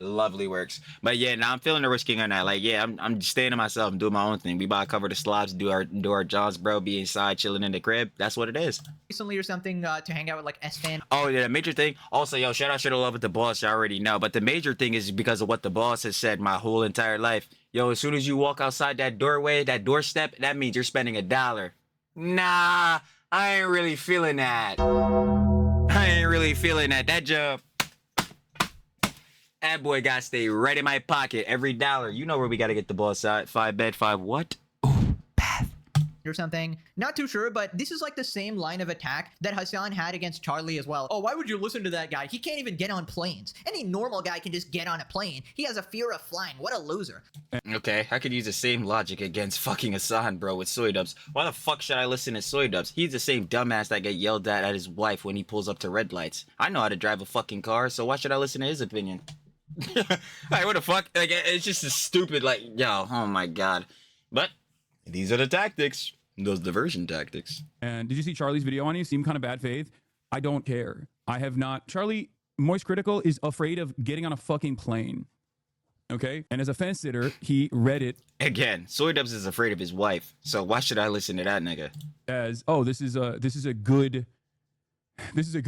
Lovely works. But yeah, now I'm feeling the risking on that. Like, yeah, I'm staying to myself and doing my own thing. We about to cover the slops, do our jobs, bro. Be inside, chilling in the crib. That's what it is. recently or something to hang out with like S-Fan. Oh, yeah, the major thing. Also, yo, shout out to the love with the boss. You already know. But the major thing is because of what the boss has said my whole entire life. Yo, as soon as you walk outside that doorway, that doorstep, that means you're spending $1. Nah, I ain't really feeling that. I ain't really feeling that. That job. That boy gotta stay right in my pocket. Every dollar. You know where we gotta get the boss out. 5 bed, 5 what? Ooh, bath. Or something. Not too sure, but this is like the same line of attack that Hasan had against Charlie as well. Oh, why would you listen to that guy? He can't even get on planes. Any normal guy can just get on a plane. He has a fear of flying. What a loser. Okay, I could use the same logic against fucking Hasan, bro, with Soy Dubs. Why the fuck should I listen to Soy Dubs? He's the same dumbass that get yelled at his wife when he pulls up to red lights. I know how to drive a fucking car, so why should I listen to his opinion? Like, what the fuck? Like, it's just a stupid, like, yo, oh my god. But these are the tactics. Those diversion tactics. And did you see Charlie's video on you? Seemed kind of bad faith. I don't care. I have not. Charlie, Moist Critical, is afraid of getting on a fucking plane. Okay? And as a fence sitter, he read it. Again, Soy Dubs is afraid of his wife. So why should I listen to that nigga? As, oh, this is a good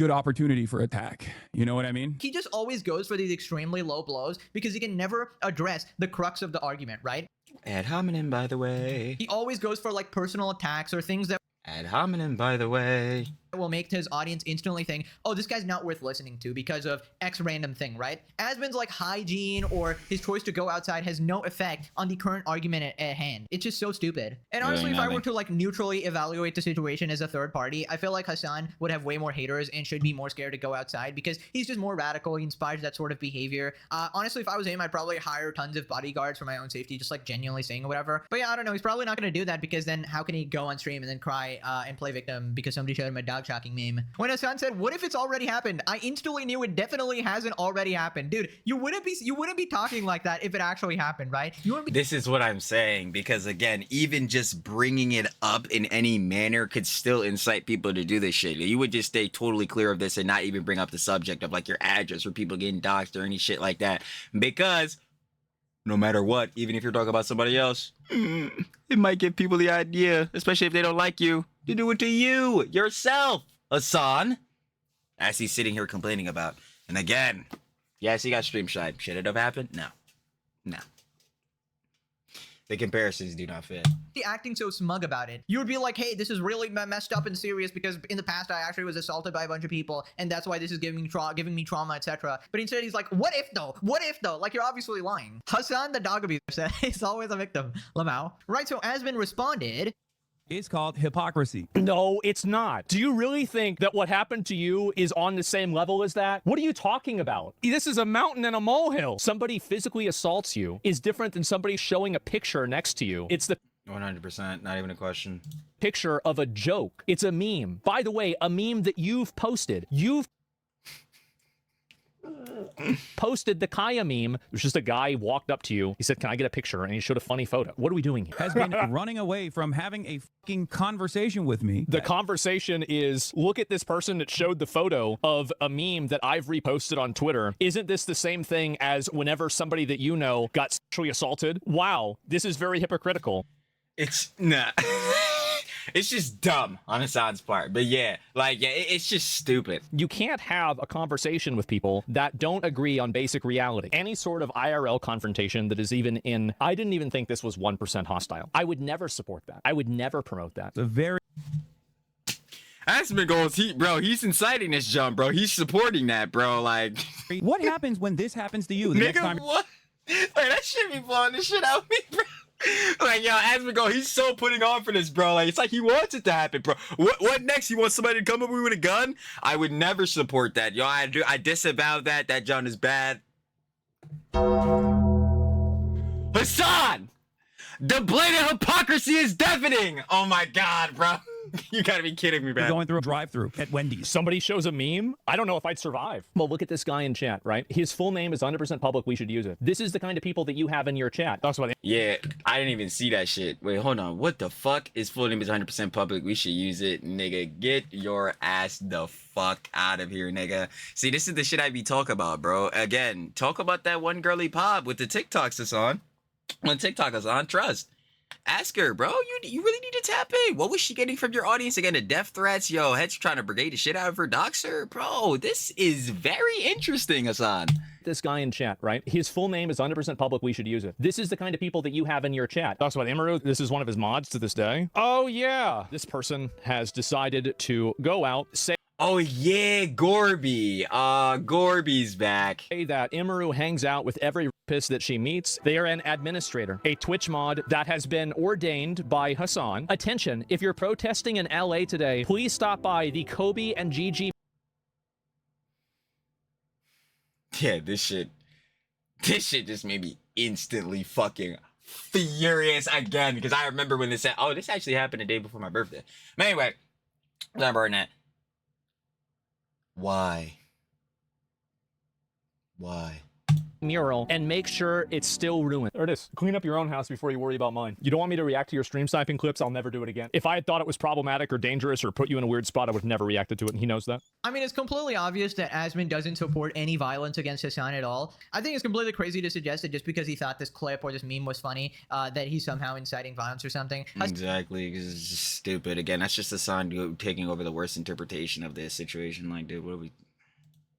opportunity for attack. You know what I mean? He just always goes for these extremely low blows because he can never address the crux of the argument, right? Ad hominem, by the way. He always goes for like personal attacks or things that Ad hominem, by the way. will make his audience instantly think, oh, this guy's not worth listening to because of X random thing, right? Asben's like hygiene or his choice to go outside has no effect on the current argument at hand. It's just so stupid. And honestly, if I were to like neutrally evaluate the situation as a third party, I feel like Hasan would have way more haters and should be more scared to go outside because he's just more radical. He inspires that sort of behavior. Honestly, if I was him, I'd probably hire tons of bodyguards for my own safety, just like genuinely saying whatever. But yeah, I don't know. He's probably not going to do that because then how can he go on stream and then cry and play victim because somebody showed him a dog shocking meme? When Hasan said, what if it's already happened? I instantly knew it definitely hasn't already happened. Dude, you wouldn't be talking like that if it actually happened, right? You wouldn't be This is what I'm saying, because again, even just bringing it up in any manner could still incite people to do this shit. You would just stay totally clear of this and not even bring up the subject of like your address or people getting doxxed or any shit like that. Because no matter what, even if you're talking about somebody else, it might give people the idea, especially if they don't like you, to do it to you, yourself, Hasan. As he's sitting here complaining about. And again, yes, he got stream shy. Should it have happened? No. No. The comparisons do not fit. acting so smug about it. You would be like, hey, this is really messed up and serious because in the past I actually was assaulted by a bunch of people and that's why this is giving me trauma, etc. But instead he's like, what if though? What if though? Like, you're obviously lying. Hasan, the dog abuser, said he's always a victim. Lamau. Right, so Asben responded, It's called hypocrisy. No, it's not. Do you really think that what happened to you is on the same level as that? What are you talking about? This is a mountain and a molehill. Somebody physically assaults you is different than somebody showing a picture next to you. It's the 100%, not even a question. picture of a joke. It's a meme. By the way, a meme that you've posted. You've posted the Kaya meme. It was just a guy walked up to you. He said, can I get a picture? And he showed a funny photo. What are we doing here? Has been running away from having a fucking conversation with me. The conversation is, look at this person that showed the photo of a meme that I've reposted on Twitter. Isn't this the same thing as whenever somebody that you know got sexually assaulted? Wow, this is very hypocritical. It's nah. It's just dumb on Hasan's part. But yeah, like, yeah, it's just stupid. You can't have a conversation with people that don't agree on basic reality. Any sort of IRL confrontation that is even in, I didn't even think this was 1% hostile. I would never support that. I would never promote that. It's a very Aspen goes, he's inciting this jump, bro. He's supporting that, bro. Like, what happens when this happens to you the next nigga, time? what? Like, that shit be blowing the shit out of me, bro. Like, yo, Aspen go, he's so putting on for this, bro. Like, it's like he wants it to happen, bro. What next? He wants somebody to come up with a gun? I would never support that. Yo, I disavow that. That John is bad. Hasan! The blatant hypocrisy is deafening! Oh my god, bro. You gotta be kidding me, You're man. going through a drive-through at Wendy's. Somebody shows a meme, I don't know if I'd survive. Well, look at this guy in chat, right? His full name is 100% public, we should use it. This is the kind of people that you have in your chat. Talks about Yeah, I didn't even see that shit. Wait, hold on. What the fuck? His full name is 100% public. We should use it. Nigga, get your ass the fuck out of here, nigga. See, this is the shit I be talking about, bro. Again, talk about that one girly pop with the TikToks that's on. On TikTok is on, trust. Ask her, bro. You really need to tap in. What was she getting from your audience again? The death threats? Yo, Head's trying to brigade the shit out of her doxer? Bro, this is very interesting, Hasan. this guy in chat, right? His full name is 100% public, we should use it. This is the kind of people that you have in your chat. Talks about Emiru'S, this is one of his mods to this day. Oh yeah, this person has decided to go out, say Oh yeah, Gorby. Gorby's back. that Emiru hangs out with every rapist that she meets. They are an administrator, a Twitch mod that has been ordained by Hasan. Attention, if you're protesting in LA today, please stop by the Kobe and GG. Yeah, this shit just made me instantly fucking furious again, because I remember when this said, oh, this actually happened the day before my birthday. But anyway, not burn that. Why? Mural and make sure it's still ruined. There it is. Clean up your own house before you worry about mine. You don't want me to react to your stream sniping clips? I'll never do it again. If I had thought it was problematic or dangerous or put you in a weird spot, I would have never reacted to it, and he knows that. I mean, it's completely obvious that Asmin doesn't support any violence against Hasan at all. I think it's completely crazy to suggest that just because he thought this clip or this meme was funny, that he's somehow inciting violence or something. Exactly, because it's just stupid. Again, that's just Hasan taking over the worst interpretation of this situation. Like, dude, what are we...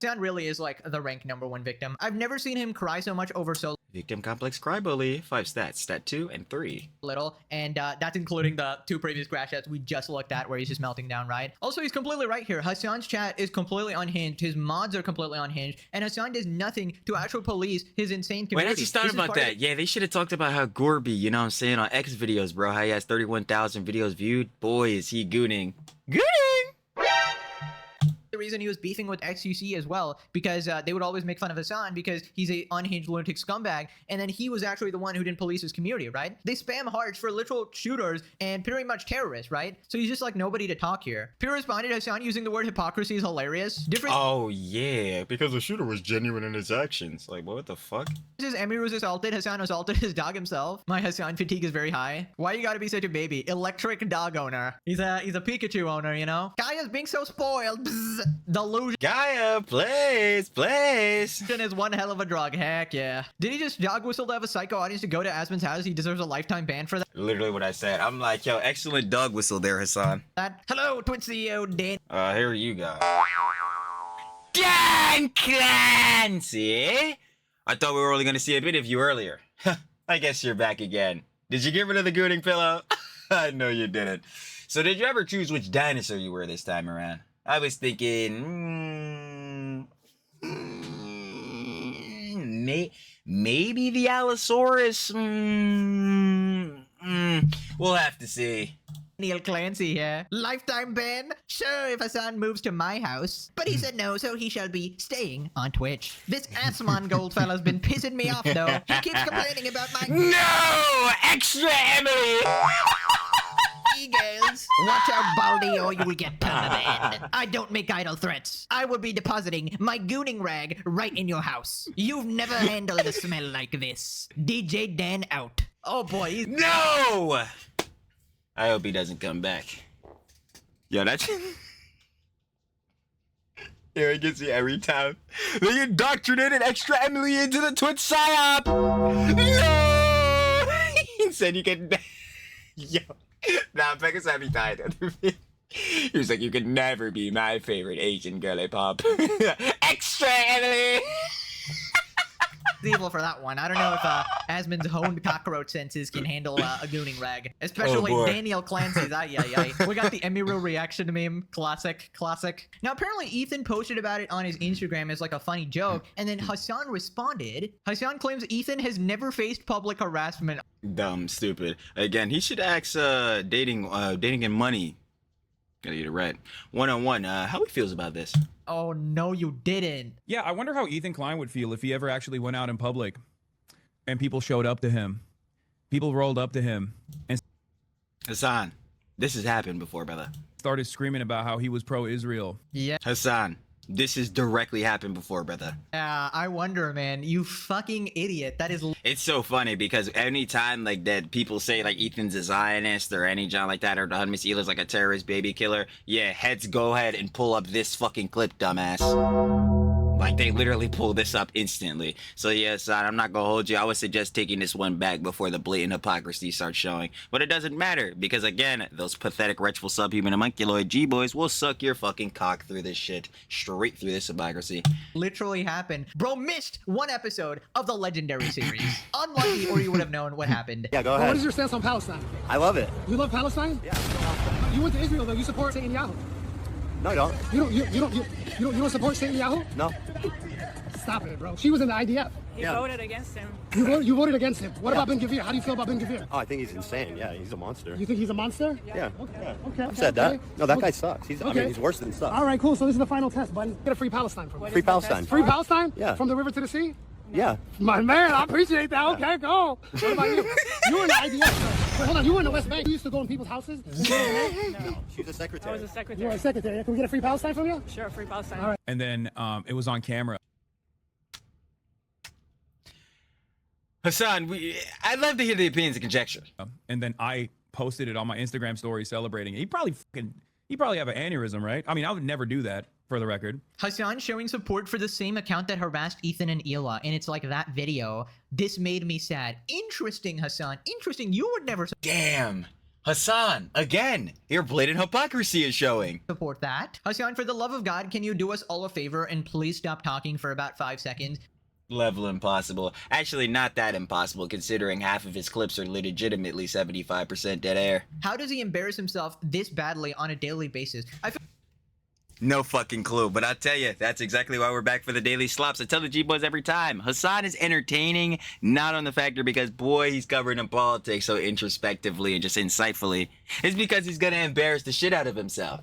Hasan really is like the rank #1 victim. I've never seen him cry so much over so Victim complex cry bully. 5 stats. Stat 2 and 3. little, and that's including the 2 previous crash outs we just looked at where he's just melting down, right? Also, he's completely right here. Hasan's chat is completely unhinged, his mods are completely unhinged, and Hasan does nothing to actually police his insane community. Wait, I just thought about that. Yeah, they should have talked about how Gorby, you know what I'm saying, on X videos, bro, how he has 31,000 videos viewed. Boy, is he gooning. Gooning! The reason he was beefing with XUC as well, because they would always make fun of Hasan because he's a unhinged lunatic scumbag, and then he was actually the one who didn't police his community, right? They spam hearts for literal shooters and pretty much terrorists, right? So he's just like nobody to talk here. Peer responded, Hasan using the word hypocrisy is hilarious. Different Oh, yeah, because the shooter was genuine in his actions. Like, what the fuck? is Emiru'S assaulted, Hasan assaulted his dog himself. My Hasan fatigue is very high. Why you gotta be such a baby? Electric dog owner. He's a Pikachu owner, you know? Kaya's being so spoiled. Bzz. Delusion Gaia, place. is one hell of a drug. Heck yeah. Did he just dog whistle to have a psycho audience to go to Asmin's house? He deserves a lifetime ban for Literally what I said. I'm like, yo, excellent dog whistle there, Hasan. that. Hello, Twitch CEO Dan. Here you go. Dan Clancy! I thought we were only gonna see a bit of you earlier. I guess you're back again. Did you get rid of the gooning pillow? I know you didn't. So did you ever choose which dinosaur you were this time around? I was thinking, maybe the Allosaurus. We'll have to see. Neil Clancy here. Lifetime ban? Sure, if Hasan moves to my house. But he said no, so he shall be staying on Twitch. This Assman gold fella's been pissing me off, though. He keeps complaining about my No! Extra Emily! girls. Watch out, Baldy, or you will get perma-banned. I don't make idle threats. I will be depositing my gooning rag right in your house. You've never handled a smell like this. DJ Dan out. Oh boy. No! I hope he doesn't come back. Yo, that's... Here he gets you every time. They indoctrinated Extra Emily into the Twitch psyop! No! He said you can... Yo. Nah, Pegasus had me tied. He was like, you could never be my favorite Asian girly pop. Extra, Emily! Evil for that one. I don't know if Asmon's honed cockroach senses can handle a gooning rag, especially boy. Daniel Clancy's. We got the Emiru reaction meme, classic. Now apparently Ethan posted about it on his Instagram as like a funny joke, and then Hasan responded. Hasan claims Ethan has never faced public harassment. Dumb, stupid. Again, he should ask dating and money. Gotta get it right. One-on-one, how he feels about this. Oh no, you didn't. Yeah, I wonder how Ethan Klein would feel if he ever actually went out in public and people showed up to him. People rolled up to him and Hasan, this has happened before, brother. started screaming about how he was pro-Israel. Yeah. Hasan, this has directly happened before, brother. I wonder, man. You fucking idiot. That is. It's so funny because anytime like that people say like Ethan's a Zionist or any John like that or the Miss Eela's like a terrorist baby killer, yeah, heads go ahead and pull up this fucking clip, dumbass. Like they literally pull this up instantly. So yeah, son, I'm not gonna hold you. I would suggest taking this one back before the blatant hypocrisy starts showing. But it doesn't matter because again, those pathetic, wretchful, subhuman, homunculoid G-boys will suck your fucking cock through this shit, straight through this hypocrisy. Literally happened. Bro missed one episode of the legendary series. Unlucky, or you would have known what happened. Yeah, go ahead. What is your stance on Palestine? I love it. You love Palestine? Yeah. You went to Israel though. You support Netanyahu. No, I don't. You don't support Netanyahu? No. Stop it, bro. She was in the IDF. He voted against him. You voted against him. What about Ben Gvir? How do you feel about Ben Gvir? Oh, I think he's insane. Yeah, he's a monster. You think he's a monster? Yeah. Okay. I've said that. No, that guy sucks. I mean, he's worse than sucks. All right, cool. So this is the final test, buddy. Get a free Palestine from me. Free Palestine. Free Palestine? Yeah. From the river to the sea? Yeah. My man, I appreciate that. Okay, go. What about you? You were in the IDF. Wait, hold on. You were in the West Bank. You used to go in people's houses? No. She was a secretary. I was a You were secretary. a secretary. Can we get a free Palestine from you? Sure, free Palestine. All right. And then it was on camera. Hasan, I'd love to hear the opinions and conjecture. And then I posted it on my Instagram story celebrating it. He probably have an aneurysm, right? I mean, I would never do that, for the record. Hasan showing support for the same account that harassed Ethan and Ela, and it's like that video. This made me sad. Interesting, Hasan. Interesting. You would never Damn. Hasan, again, your blatant hypocrisy is showing. support that. Hasan, for the love of God, can you do us all a favor and please stop talking for about 5 seconds? Level impossible. Actually, not that impossible, considering half of his clips are legitimately 75% dead air. How does he embarrass himself this badly on a daily basis? I feel No fucking clue, but I'll tell you, that's exactly why we're back for the daily slops. I tell the G-Boys every time. Hasan is entertaining, not on the factor because, boy, he's covered in politics so introspectively and just insightfully. It's because he's gonna embarrass the shit out of himself.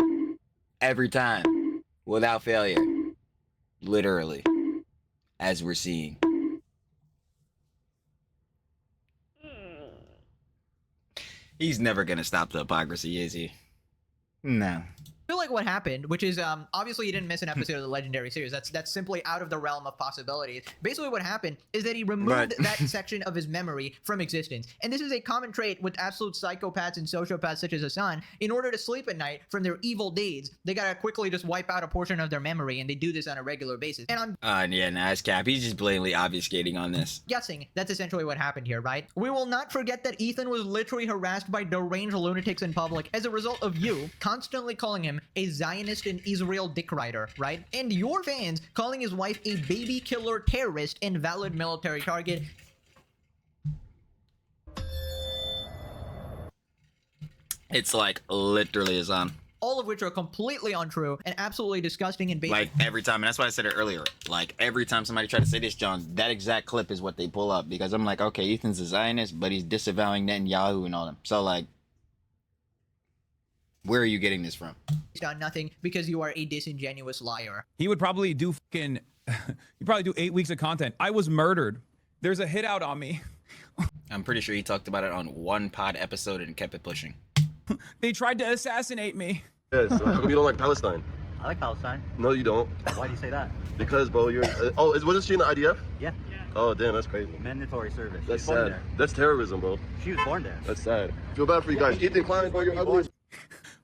Every time. Without failure. Literally. As we're seeing. He's never gonna stop the hypocrisy, is he? No. feel like what happened, which is obviously he didn't miss an episode of the legendary series. That's simply out of the realm of possibilities. Basically what happened is that he removed that section of his memory from existence. And this is a common trait with absolute psychopaths and sociopaths such as Hasan. In order to sleep at night from their evil deeds, they gotta quickly just wipe out a portion of their memory, and they do this on a regular basis. And I'm Yeah, nice Cap. He's just blatantly obfuscating on this. guessing that's essentially what happened here, right? We will not forget that Ethan was literally harassed by deranged lunatics in public as a result of you constantly calling him a Zionist and Israel dick rider, right? And your fans calling his wife a baby killer terrorist and valid military target. It's like literally is on. All of which are completely untrue and absolutely disgusting and basic. Like every time, and that's why I said it earlier. Like every time somebody try to say this, John, that exact clip is what they pull up because I'm like, okay, Ethan's a Zionist, but he's disavowing Netanyahu and all them. So like, where are you getting this from? on nothing because you are a disingenuous liar. He would probably do fucking, he'd probably do 8 weeks of content. I was murdered. There's a hit out on me. I'm pretty sure he talked about it on one pod episode and kept it pushing. They tried to assassinate me. Yes, how come you don't like Palestine? I like Palestine. No, you don't. Why do you say that? Because, bro, you're. Wasn't she in the IDF? Yeah. Oh, damn, that's crazy. Mandatory service. She That's was born sad. there. That's terrorism, bro. She was born there. That's sad. Feel bad for you guys. Ethan Klein, bro, you're ugly.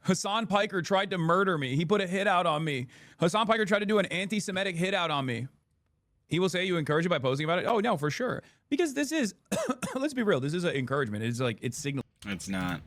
Hasan Piker tried to murder me. He put a hit out on me. Hasan Piker tried to do an anti-Semitic hit out on me. He will say you encourage it by posting about it. Oh, no, for sure. Because this is, let's be real, this is an encouragement. It's like, it's signal. It's not.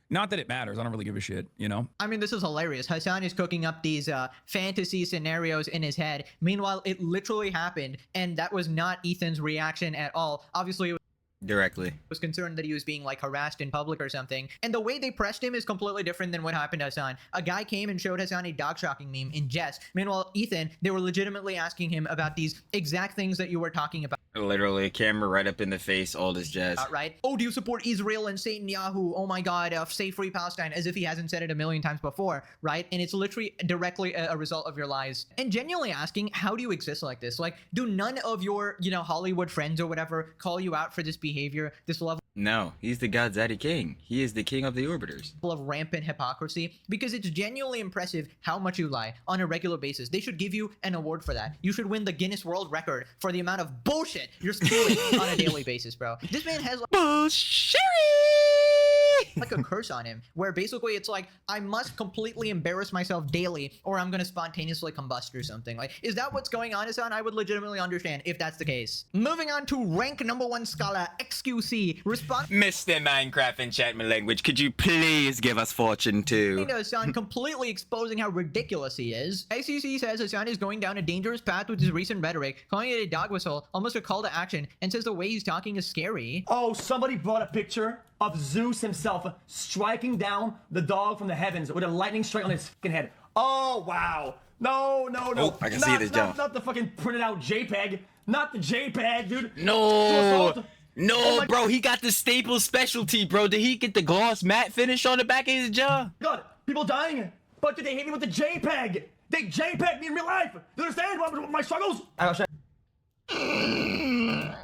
Not that it matters. I don't really give a shit, you know? I mean, this is hilarious. Hasan is cooking up these fantasy scenarios in his head. Meanwhile, it literally happened, and that was not Ethan's reaction at all. Obviously, it Directly. was concerned that he was being like harassed in public or something. And the way they pressed him is completely different than what happened to Hasan. A guy came and showed Hasan a dog shocking meme in jest. Meanwhile, Ethan, they were legitimately asking him about these exact things that you were talking about. Literally, camera right up in the face, all this jazz. Right? Oh, do you support Israel and Satan Yahoo? Oh my God, say free Palestine, as if he hasn't said it a million times before, right? And it's literally directly a result of your lies. And genuinely asking, how do you exist like this? Like, do none of your, you know, Hollywood friends or whatever call you out for this behavior, this level No, he's the God's Daddy King. He is the king of the orbiters. of rampant hypocrisy? Because it's genuinely impressive how much you lie on a regular basis. They should give you an award for that. You should win the Guinness World Record for the amount of bullshit you're spewing on a daily basis, bro. This man has like a curse on him, where basically it's like, I must completely embarrass myself daily or I'm gonna spontaneously combust or something. Like, is that what's going on, Hasan? I would legitimately understand if that's the case. Moving on to rank #1 scholar XQC. Mr. Minecraft enchantment language, could you please give us fortune too? Hasan completely exposing how ridiculous he is. XQC says Hasan is going down a dangerous path with his recent rhetoric, calling it a dog whistle, almost a call to action, and says the way he's talking is scary. Oh, somebody brought a picture of Zeus himself striking down the dog from the heavens with a lightning strike on his fucking head. Oh, wow. No. Oh, I can see this, Joe. Not the fucking printed out JPEG. Not the JPEG, dude. No, Oh bro, he got the staple specialty, bro. Did he get the gloss matte finish on the back of his jaw? God, people dying. But did they hit me with the JPEG? They JPEG me in real life. Do you understand my struggles? I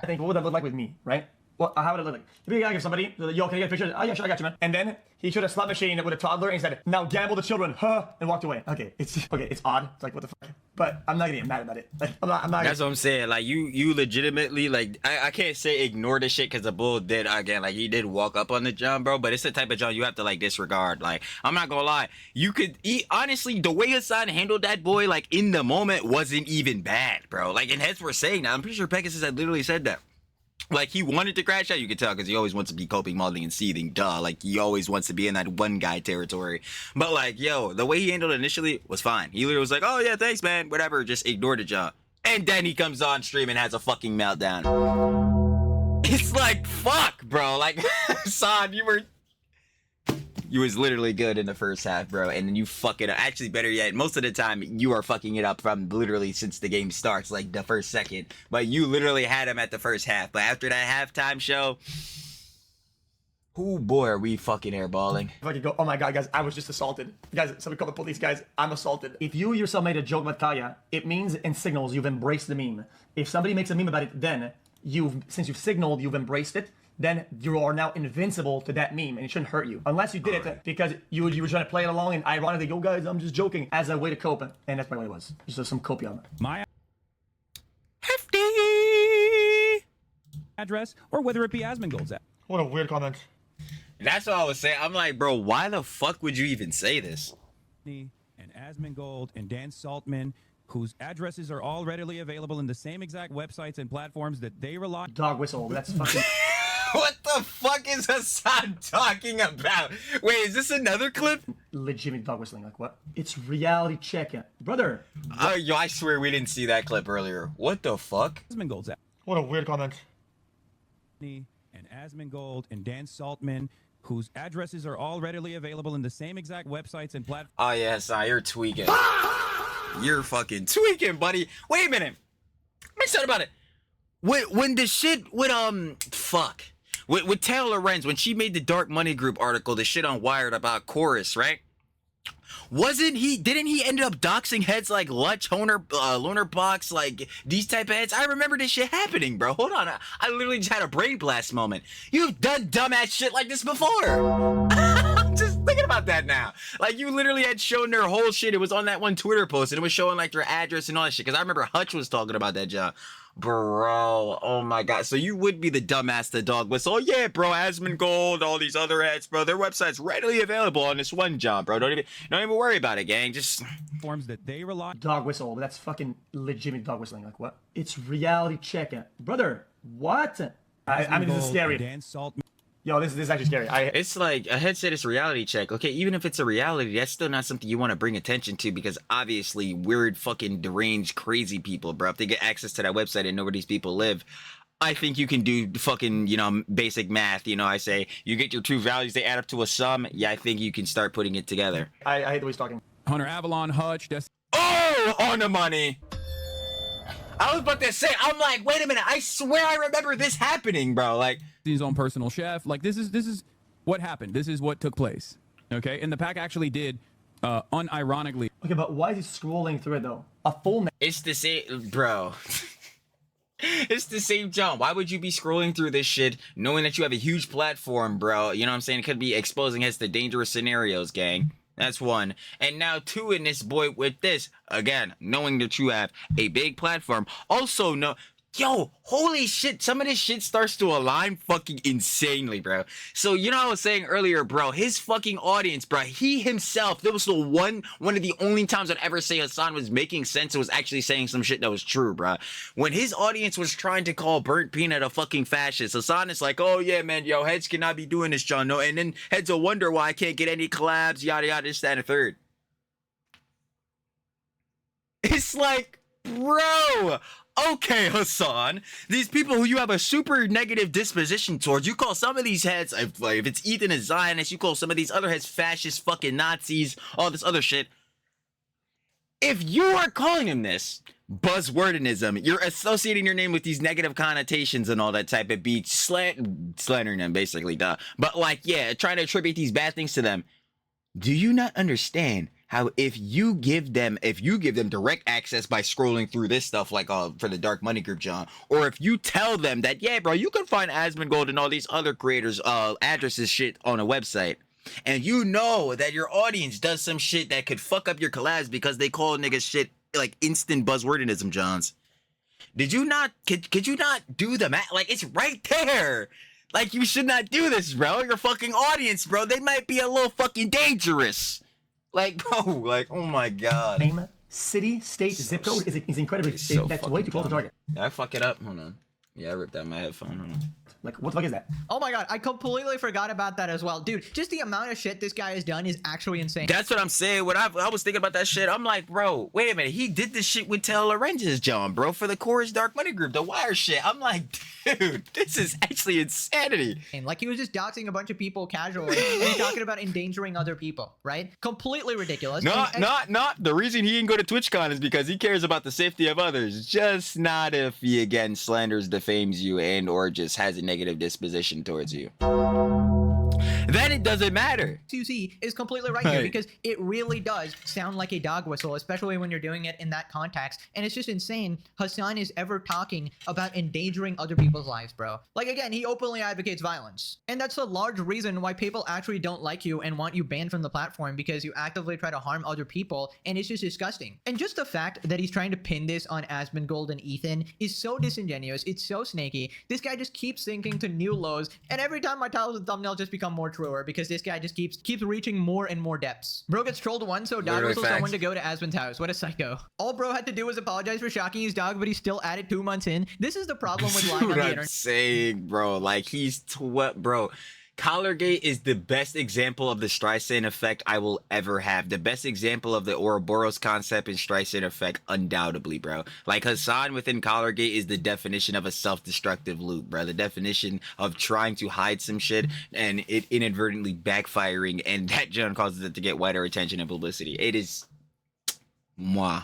think, what would that look like with me, right? Well, how would it look like? If you gotta give somebody, yo, can I get a picture? Oh, yeah, sure, I got you, man. And then he showed a slot machine with a toddler and he said, now gamble the children, and walked away. Okay, it's odd. It's like, what the fuck? But I'm not gonna get mad about it. Like, I'm not That's what I'm saying. Like, you legitimately, like, I can't say ignore the shit because the bull did, again, like, he did walk up on the John, bro, but it's the type of John you have to, like, disregard. Like, I'm not gonna lie. You could, honestly, the way Hasan handled that boy, like, in the moment wasn't even bad, bro. Like, and heads were saying that. I'm pretty sure Pegasus had literally said that. Like, he wanted to crash out, you could tell, because he always wants to be coping, modeling, and seething. Duh. Like, he always wants to be in that one guy territory. But, like, yo, the way he handled it initially was fine. He literally was like, oh, yeah, thanks, man. Whatever. Just ignored the job. And then he comes on stream and has a fucking meltdown. It's like, fuck, bro. Like, Hasan, you was literally good in the first half, bro, and then you fuck it up. Actually, better yet, most of the time, you are fucking it up from literally since the game starts, like the first second. But you literally had him at the first half. But after that halftime show, oh boy, are we fucking airballing. If I could go, oh my god, guys, I was just assaulted. Guys, somebody call the police, guys. I'm assaulted. If you yourself made a joke about Kaya, it means and signals you've embraced the meme. If somebody makes a meme about it, then since you've signaled you've embraced it, then you are now invincible to that meme, and it shouldn't hurt you. Unless you did it because you were trying to play it along, and ironically, go guys, I'm just joking, as a way to cope, and that's what it was. Just some copium. My Hefty address, or whether it be Asmongold's address. What a weird comment. That's what I was saying. I'm like, bro, why the fuck would you even say this? And Asmongold and Dan Saltman, whose addresses are all readily available in the same exact websites and platforms that they rely on. Dog whistle, that's fucking... What the fuck is Hasan talking about? Wait, is this another clip? Legitimate dog whistling, like what? It's reality check, brother. Yo, I swear we didn't see that clip earlier. What the fuck? Asmongold's address. What a weird comment. And Asmongold and Dan Saltman, whose addresses are all readily available in the same exact websites and platforms. Oh yeah, Hasan, you're tweaking. You're fucking tweaking, buddy. Wait a minute. Let me say about it. When the shit with fuck. With Taylor Lorenz, when she made the Dark Money Group article, the shit on Wired about Chorus, right? Didn't he end up doxing heads like Lutch, Lunar Box, like these type of heads? I remember this shit happening, bro. Hold on. I literally just had a brain blast moment. You've done dumbass shit like this before. I'm just thinking about that now. Like, you literally had shown their whole shit. It was on that one Twitter post, and it was showing like their address and all that shit. Because I remember Hutch was talking about that job. Bro, oh my god. So you would be the dumbass the dog whistle. Oh yeah, bro, Asmongold, all these other heads, bro. Their website's readily available on this one job, bro. Don't even worry about it, gang. Just forms that they rely. Dog whistle, that's fucking legitimate dog whistling. Like what? It's reality check, brother. What? I mean, this is scary. Dan Saltman. Yo, this is actually scary. It's like a headset is a reality check. Okay, even if it's a reality, that's still not something you want to bring attention to because obviously weird fucking deranged crazy people, bro. If they get access to that website and know where these people live, I think you can do fucking, basic math. I say you get your true values, they add up to a sum. Yeah, I think you can start putting it together. I hate the way he's talking. Hunter Avalon, Hutch, Oh, on the money. I was about to say, I'm like, wait a minute. I swear I remember this happening, bro. Like his own personal chef. Like this is what happened. This is what took place. Okay, and the pack actually did, unironically. Okay, but why is he scrolling through it though? A full. It's the same, bro. It's the same jump. Why would you be scrolling through this shit knowing that you have a huge platform, bro? You know what I'm saying? It could be exposing us to dangerous scenarios, gang. That's one. And now two in this boy with this. Again, knowing that you have a big platform. Also, no. Yo, holy shit, some of this shit starts to align fucking insanely, bro. So, I was saying earlier, bro, his fucking audience, bro, he himself, there was the one of the only times I'd ever say Hasan was making sense and was actually saying some shit that was true, bro. When his audience was trying to call Burnt Peanut a fucking fascist, Hasan is like, oh yeah, man, yo, heads cannot be doing this, John. No, and then heads will wonder why I can't get any collabs, yada yada, this, that, and a third. It's like, bro, okay, Hasan, these people who you have a super negative disposition towards, you call some of these heads, if it's Ethan a Zionist, you call some of these other heads fascist fucking Nazis, all this other shit. If you are calling them this, buzzwordism, you're associating your name with these negative connotations and all that type of beat, slandering them basically, duh. But like, yeah, trying to attribute these bad things to them. Do you not understand how if you give them direct access by scrolling through this stuff like for the Dark Money Group, John, or if you tell them that, yeah, bro, you can find Asmongold and all these other creators addresses shit on a website, and you know that your audience does some shit that could fuck up your collabs because they call niggas shit like instant buzzwordism, Johns. Could you not do the math? Like, it's right there. Like, you should not do this, bro. Your fucking audience, bro, they might be a little fucking dangerous. Like, bro, like, oh my god. Name, city, state, zip code is incredibly. That's way too close to target. Did I fuck it up? Hold on. Yeah, I ripped out my headphone. Hold on. Like, what the fuck is that? Oh my god, I completely forgot about that as well. Dude, just the amount of shit this guy has done is actually insane. That's what I'm saying. When I was thinking about that shit, I'm like, bro, wait a minute. He did this shit with Taylor Lorenzo's John, bro, for the Chorus Dark Money Group, the Wire shit. I'm like, dude, this is actually insanity. And like, he was just doxing a bunch of people casually and talking about endangering other people, right? Completely ridiculous. Not. The reason he didn't go to TwitchCon is because he cares about the safety of others. Just not if he, again, slanders, defames you, and or just has a negative disposition towards you. Then it doesn't matter. Susie is completely right here because it really does sound like a dog whistle, especially when you're doing it in that context. And it's just insane Hasan is ever talking about endangering other people's lives, bro. Like, again, he openly advocates violence. And that's a large reason why people actually don't like you and want you banned from the platform, because you actively try to harm other people, and it's just disgusting. And just the fact that he's trying to pin this on Asmongold and Ethan is so disingenuous. It's so snaky. This guy just keeps sinking to new lows, and every time my titles and thumbnails just become more truer because this guy just keeps reaching more and more depths. Bro gets trolled once, so dog whistle someone to go to Asmon's house. What a psycho. All bro had to do was apologize for shocking his dog, but he's still at it 2 months in. This is the problem with lying on the internet. Saying, bro, like, he's bro. Collargate is the best example of the Streisand effect I will ever have. The best example of the Ouroboros concept and Streisand effect, undoubtedly, bro. Like, Hasan within Collargate is the definition of a self-destructive loop, bro. The definition of trying to hide some shit and it inadvertently backfiring, and that John causes it to get wider attention and publicity. It is moi.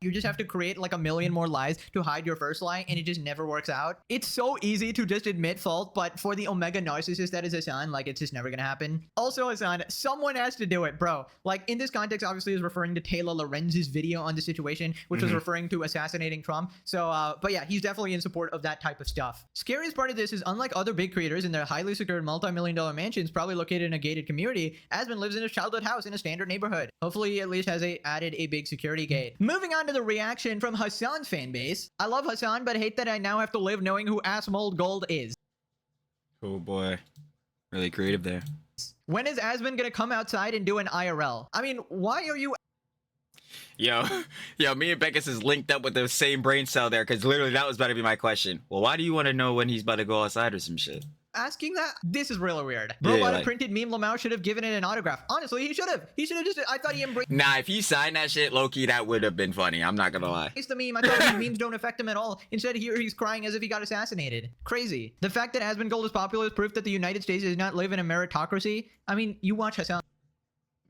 You just have to create like a million more lies to hide your first lie, and it just never works out. It's so easy to just admit fault, but for the omega narcissist that is Hasan, like, it's just never gonna happen. Also, Hasan, someone has to do it, bro. Like, in this context, obviously, is referring to Taylor Lorenz's video on the situation, which was referring to assassinating Trump. So, but yeah, he's definitely in support of that type of stuff. Scariest part of this is, unlike other big creators in their highly secured multi-million-dollar mansions, probably located in a gated community, Asmon lives in his childhood house in a standard neighborhood. Hopefully, he at least has added a big security gate. Moving on to the reaction from Hasan's fan base. I love Hasan, but hate that I now have to live knowing who Asmongold is. Oh boy. Really creative there. When is Asmon gonna come outside and do an IRL? I mean, why are you... Yo, me and Beckus is linked up with the same brain cell there, because literally that was about to be my question. Well, why do you want to know when he's about to go outside or some shit? asking that? This is really weird. Bro, Yeah, a like- printed meme Lamau should have given it an autograph. Honestly, he should have. He should have just. I thought he embraced Nah, if he signed that shit, low-key, that would have been funny. I'm not gonna lie. the meme. I thought these memes don't affect him at all. Instead, here he's crying as if he got assassinated. Crazy. The fact that Asmongold is popular is proof that the United States does not live in a meritocracy. I mean, you watch Hasan.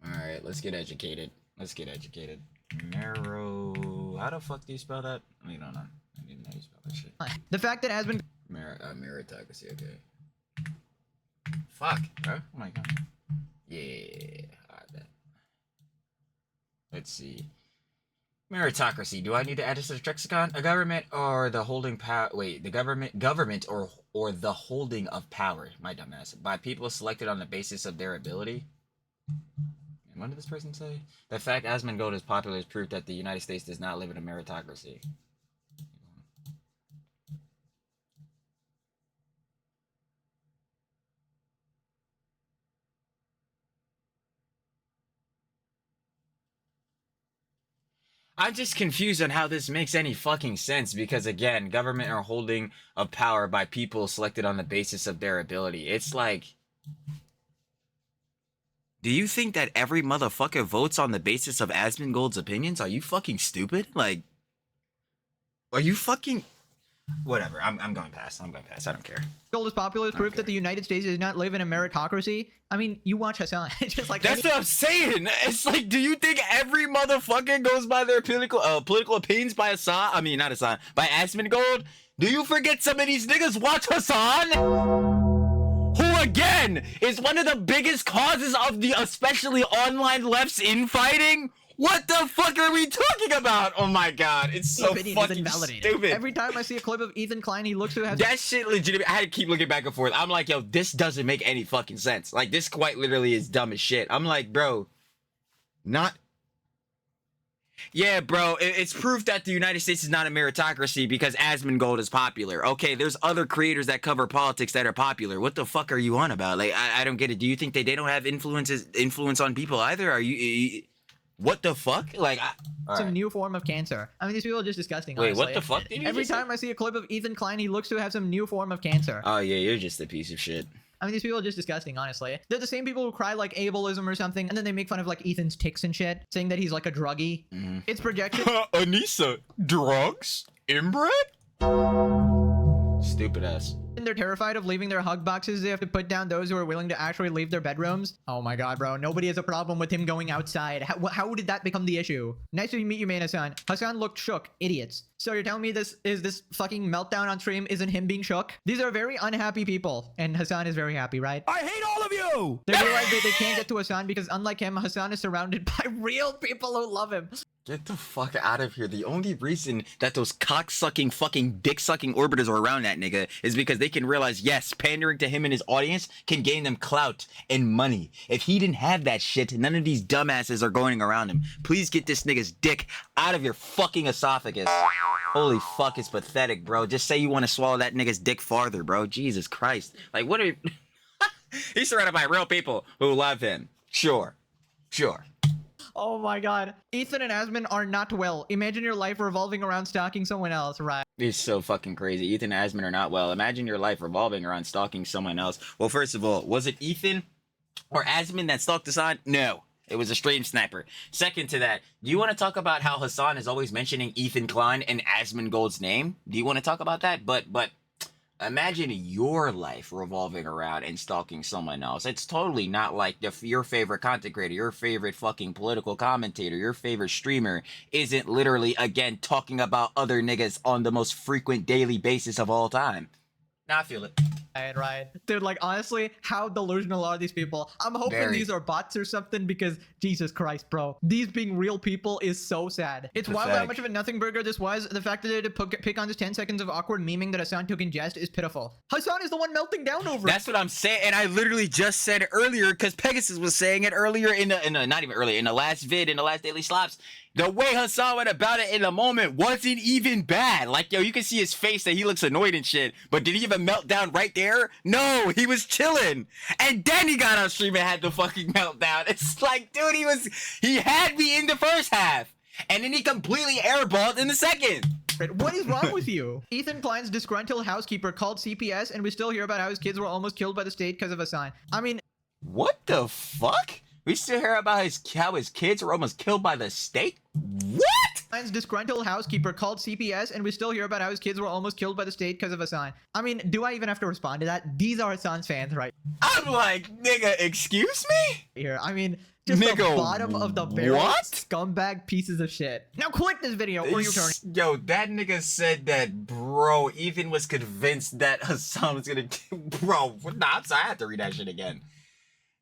Alright, let's get educated. Let's get educated. Marrow... How the fuck do you spell that? I don't know. I didn't know you spell that shit. The fact that Asmon Meritocracy, okay. Fuck, bro. Oh my god. Yeah. Alright, bet. Let's see. Meritocracy. Do I need to add this to the Trexicon? A government or the holding power... Wait, the government or the holding of power. My dumbass. By people selected on the basis of their ability. And what did this person say? The fact Asmongold is popular is proof that the United States does not live in a meritocracy. I'm just confused on how this makes any fucking sense because, again, government or holding of power by people selected on the basis of their ability. It's like... Do you think that every motherfucker votes on the basis of Asmongold's opinions? Are you fucking stupid? Like... Are you fucking... Whatever, I'm going past. I'm going past. I don't care. Gold is popular is proof that the United States does not live in a meritocracy. I mean, you watch Hasan. It's just like That's what I'm saying. It's like, do you think every motherfucker goes by their political opinions by Hasan? I mean, not Hasan. By Asmongold? Do you forget some of these niggas watch Hasan? Who, again, is one of the biggest causes of the especially online left's infighting? What the fuck are we talking about? Oh my god, it's so fucking stupid. Every time I see a clip of Ethan Klein, he looks to have that shit legitimate. I had to keep looking back and forth. I'm like, yo, this doesn't make any fucking sense. Like, this quite literally is dumb as shit. I'm like, bro, not... Yeah, bro, it's proof that the United States is not a meritocracy because Asmongold is popular. Okay, there's other creators that cover politics that are popular. What the fuck are you on about? Like, I don't get it. Do you think they don't have influence on people either? Are you what the fuck? Like, some new form of cancer. I mean, these people are just disgusting. Wait, honestly. what the fuck did you Every just say? time I see a clip of Ethan Klein, he looks to have some new form of cancer. Oh yeah, you're just a piece of shit. I mean, these people are just disgusting, honestly. They're the same people who cry like ableism or something, and then they make fun of like Ethan's tics and shit, saying that he's like a druggie. It's projection. Anissa, drugs? Inbred? Stupid ass. And they're terrified of leaving their hug boxes. They have to put down those who are willing to actually leave their bedrooms. Oh my god, bro. Nobody has a problem with him going outside. How did that become the issue? Nice to meet you, man, Hasan. Hasan looked shook. Idiots. So you're telling me this fucking meltdown on stream isn't him being shook? These are very unhappy people. And Hasan is very happy, right? I hate all of you! They realize that they can't get to Hasan because unlike him, Hasan is surrounded by real people who love him. Get the fuck out of here. The only reason that those cock-sucking, fucking dick-sucking orbiters are around that nigga is because they can realize, yes, pandering to him and his audience can gain them clout and money. If he didn't have that shit, none of these dumbasses are going around him. Please get this nigga's dick out of your fucking esophagus. Holy fuck, it's pathetic, bro. Just say you want to swallow that nigga's dick farther, bro. Jesus Christ. Like, what are you... He's surrounded by real people who love him. Sure. Sure. Oh my god. Ethan and Asmon are not well. Imagine your life revolving around stalking someone else, right? It's so fucking crazy. Ethan and Asmon are not well. Imagine your life revolving around stalking someone else. Well, first of all, was it Ethan or Asmon that stalked Hasan? No. It was a stream sniper. Second to that, do you want to talk about how Hasan is always mentioning Ethan Klein and Asmongold's name? Do you want to talk about that? But imagine your life revolving around and stalking someone else. It's totally not like your favorite content creator, your favorite fucking political commentator, your favorite streamer isn't literally, again, talking about other niggas on the most frequent daily basis of all time. Now I feel it. Right. Dude, like, honestly, how delusional are these people? I'm hoping Very. these are bots or something because, Jesus Christ, bro. These being real people is so sad. It's wild how Pathetic. much of a nothing burger this was. The fact that they had to pick on this 10 seconds of awkward memeing that Hasan took in jest is pitiful. Hasan is the one melting down over it. That's what I'm saying, and I literally just said it earlier because Pegasus was saying it earlier in the not even earlier, in the last vid, in the last Daily Slops. The way Hasan went about it in the moment wasn't even bad. Like, yo, you can see his face that he looks annoyed and shit. But did he have a meltdown right there? No, he was chilling. And then he got on stream and had the fucking meltdown. It's like, dude, he had me in the first half. And then he completely airballed in the second. hypocrite. What is wrong with you? Ethan Klein's disgruntled housekeeper called CPS, and we still hear about how his kids were almost killed by the state because of Hasan. I mean, What the fuck? We still hear about how his kids were almost killed by the state? What? Klein's disgruntled housekeeper called CPS, and we still hear about how his kids were almost killed by the state because of Hasan. I mean, do I even have to respond to that? These are Hasan's fans right I'm like, nigga, excuse me? here. I mean, just the Nigga, bottom of the barrel what? scumbag pieces of shit. Now click this video or you turn. Yo, that nigga said that, bro. Ethan was convinced that Hasan was gonna. Bro, nah, I'm sorry. I have to read that shit again.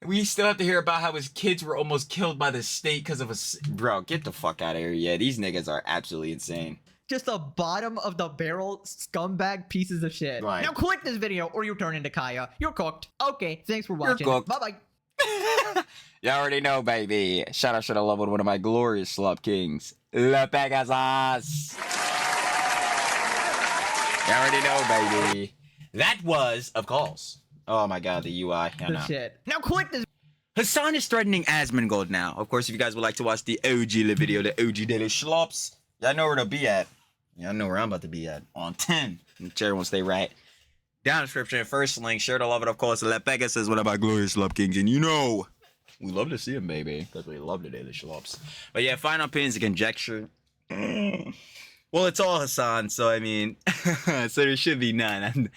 We still have to hear about how his kids were almost killed by the state because of a. Bro, get the fuck out of here. Yeah, these niggas are absolutely insane. Just the bottom of the barrel scumbag pieces of shit. Right. Now click this video or you turn into Kaya. You're cooked. Okay, thanks for watching. cooked. Bye-bye. You already know, baby. Shout out to the love with one of my glorious slop kings, La Pegasus. You already know, baby. That was of Galls. Oh my god, the UI. I know. Shit. Now click this. Hasan is threatening Asmongold now. Of course, if you guys would like to watch the OG live video, the OG daily schlops, y'all know where to be at. Y'all know where I'm about to be at. On 10. Share won't stay right. Down in the description, first link. Share the love it, of course. La Pegasus is one of my glorious slop kings, and you know we love to see him, baby, because we love the daily schlops. But yeah, final opinions and conjecture. Well, it's all Hasan, so I mean, so there should be none.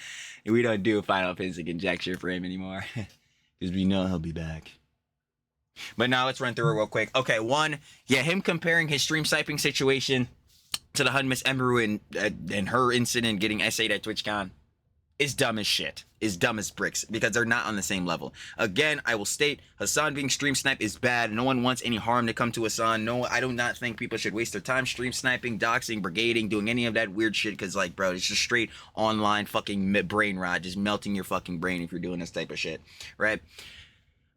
We don't do final opinions and conjecture for him anymore, because we know he'll be back. But now let's run through it real quick. Okay, one, yeah, him comparing his stream sniping situation to the HUD Miss Emiru and her incident getting SA'd at TwitchCon is dumb as shit. Is dumb as bricks, because they're not on the same level. Again, I will state, Hasan being stream sniped is bad. No one wants any harm to come to Hasan. No, I do not think people should waste their time stream sniping, doxing, brigading, doing any of that weird shit, because, like, bro, it's just straight online fucking brain rot, just melting your fucking brain if you're doing this type of shit, right?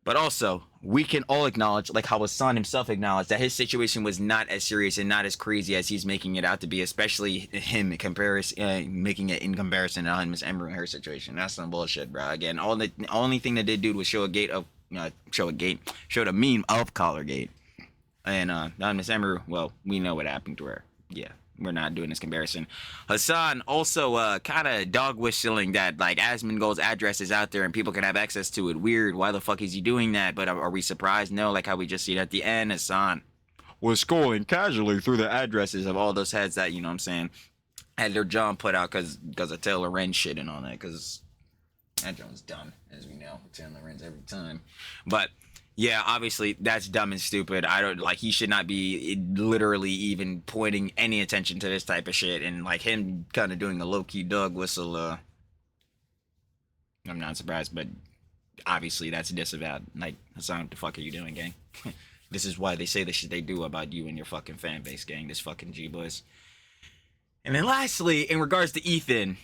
But also, we can all acknowledge, like how Hasan himself acknowledged, that his situation was not as serious and not as crazy as he's making it out to be, especially him making it in comparison to Miss Emiru and her situation. That's some bullshit, bro. Again, the only thing that did dude was show a meme of Collargate. And Miss Emiru, well, we know what happened to her. Yeah. We're not doing this comparison. Hasan also kind of dog whistling that, like, Asmongold's address is out there and people can have access to it. Weird. Why the fuck is he doing that? But are we surprised? No, like how we just see it at the end. Hasan was scrolling casually through the addresses of all those heads that, you know what I'm saying, had their jaw put out because of Taylor Wren shit and all that, because that joint's done, as we know. Taylor Wren's every time. But yeah, obviously that's dumb and stupid. I don't like. He should not be literally even pointing any attention to this type of shit. And like him kind of doing a low key dog whistle. I'm not surprised, but obviously that's disavowed. Like, Hasan, what the fuck are you doing, gang? This is why they say the shit they do about you and your fucking fan base, gang. This fucking G-boys. And then lastly, in regards to Ethan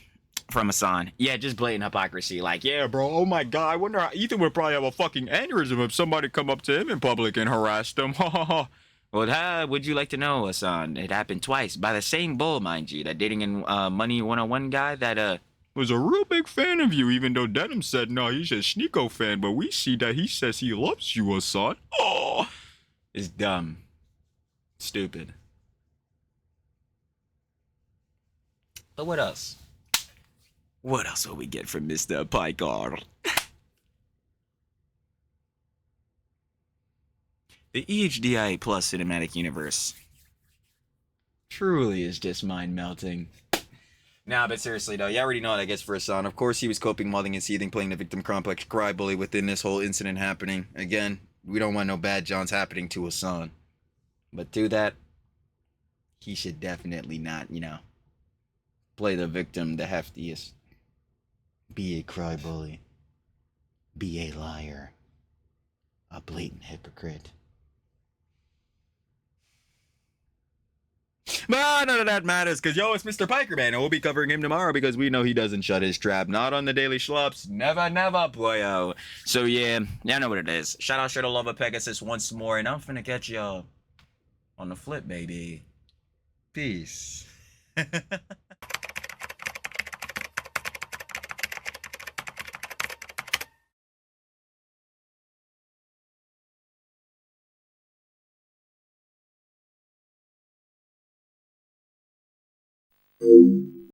from Hasan, yeah, just blatant hypocrisy. Like, yeah, bro, oh my god, I wonder how Ethan would probably have a fucking aneurysm if somebody come up to him in public and harassed him. Well, would you like to know, Hasan? It happened twice by the same bull, mind you. That dating and money 101 guy that was a real big fan of you, even though Denim said no, he's a Sneeko fan, but we see that he says he loves you, Hasan. Oh, it's dumb, stupid. But what else? What else will we get from Mr. Piker? The EHDI Plus cinematic universe truly is just mind-melting. Nah, but seriously though, you already know what I guess for Hasan. Of course he was coping, molding, and seething, playing the victim complex cry bully within this whole incident happening. Again, we don't want no bad Johns happening to Hasan. But do that, he should definitely not, you know, play the victim the heftiest. Be a cry bully. Be a liar. A blatant hypocrite. But none of that matters, because yo, it's Mr. Piker, man, and we'll be covering him tomorrow because we know he doesn't shut his trap. Not on the Daily Schlops. Never, never, boyo. So yeah, y'all know what it is. Shout out to the love of Pegasus once more, and I'm finna catch y'all on the flip, baby. Peace. you.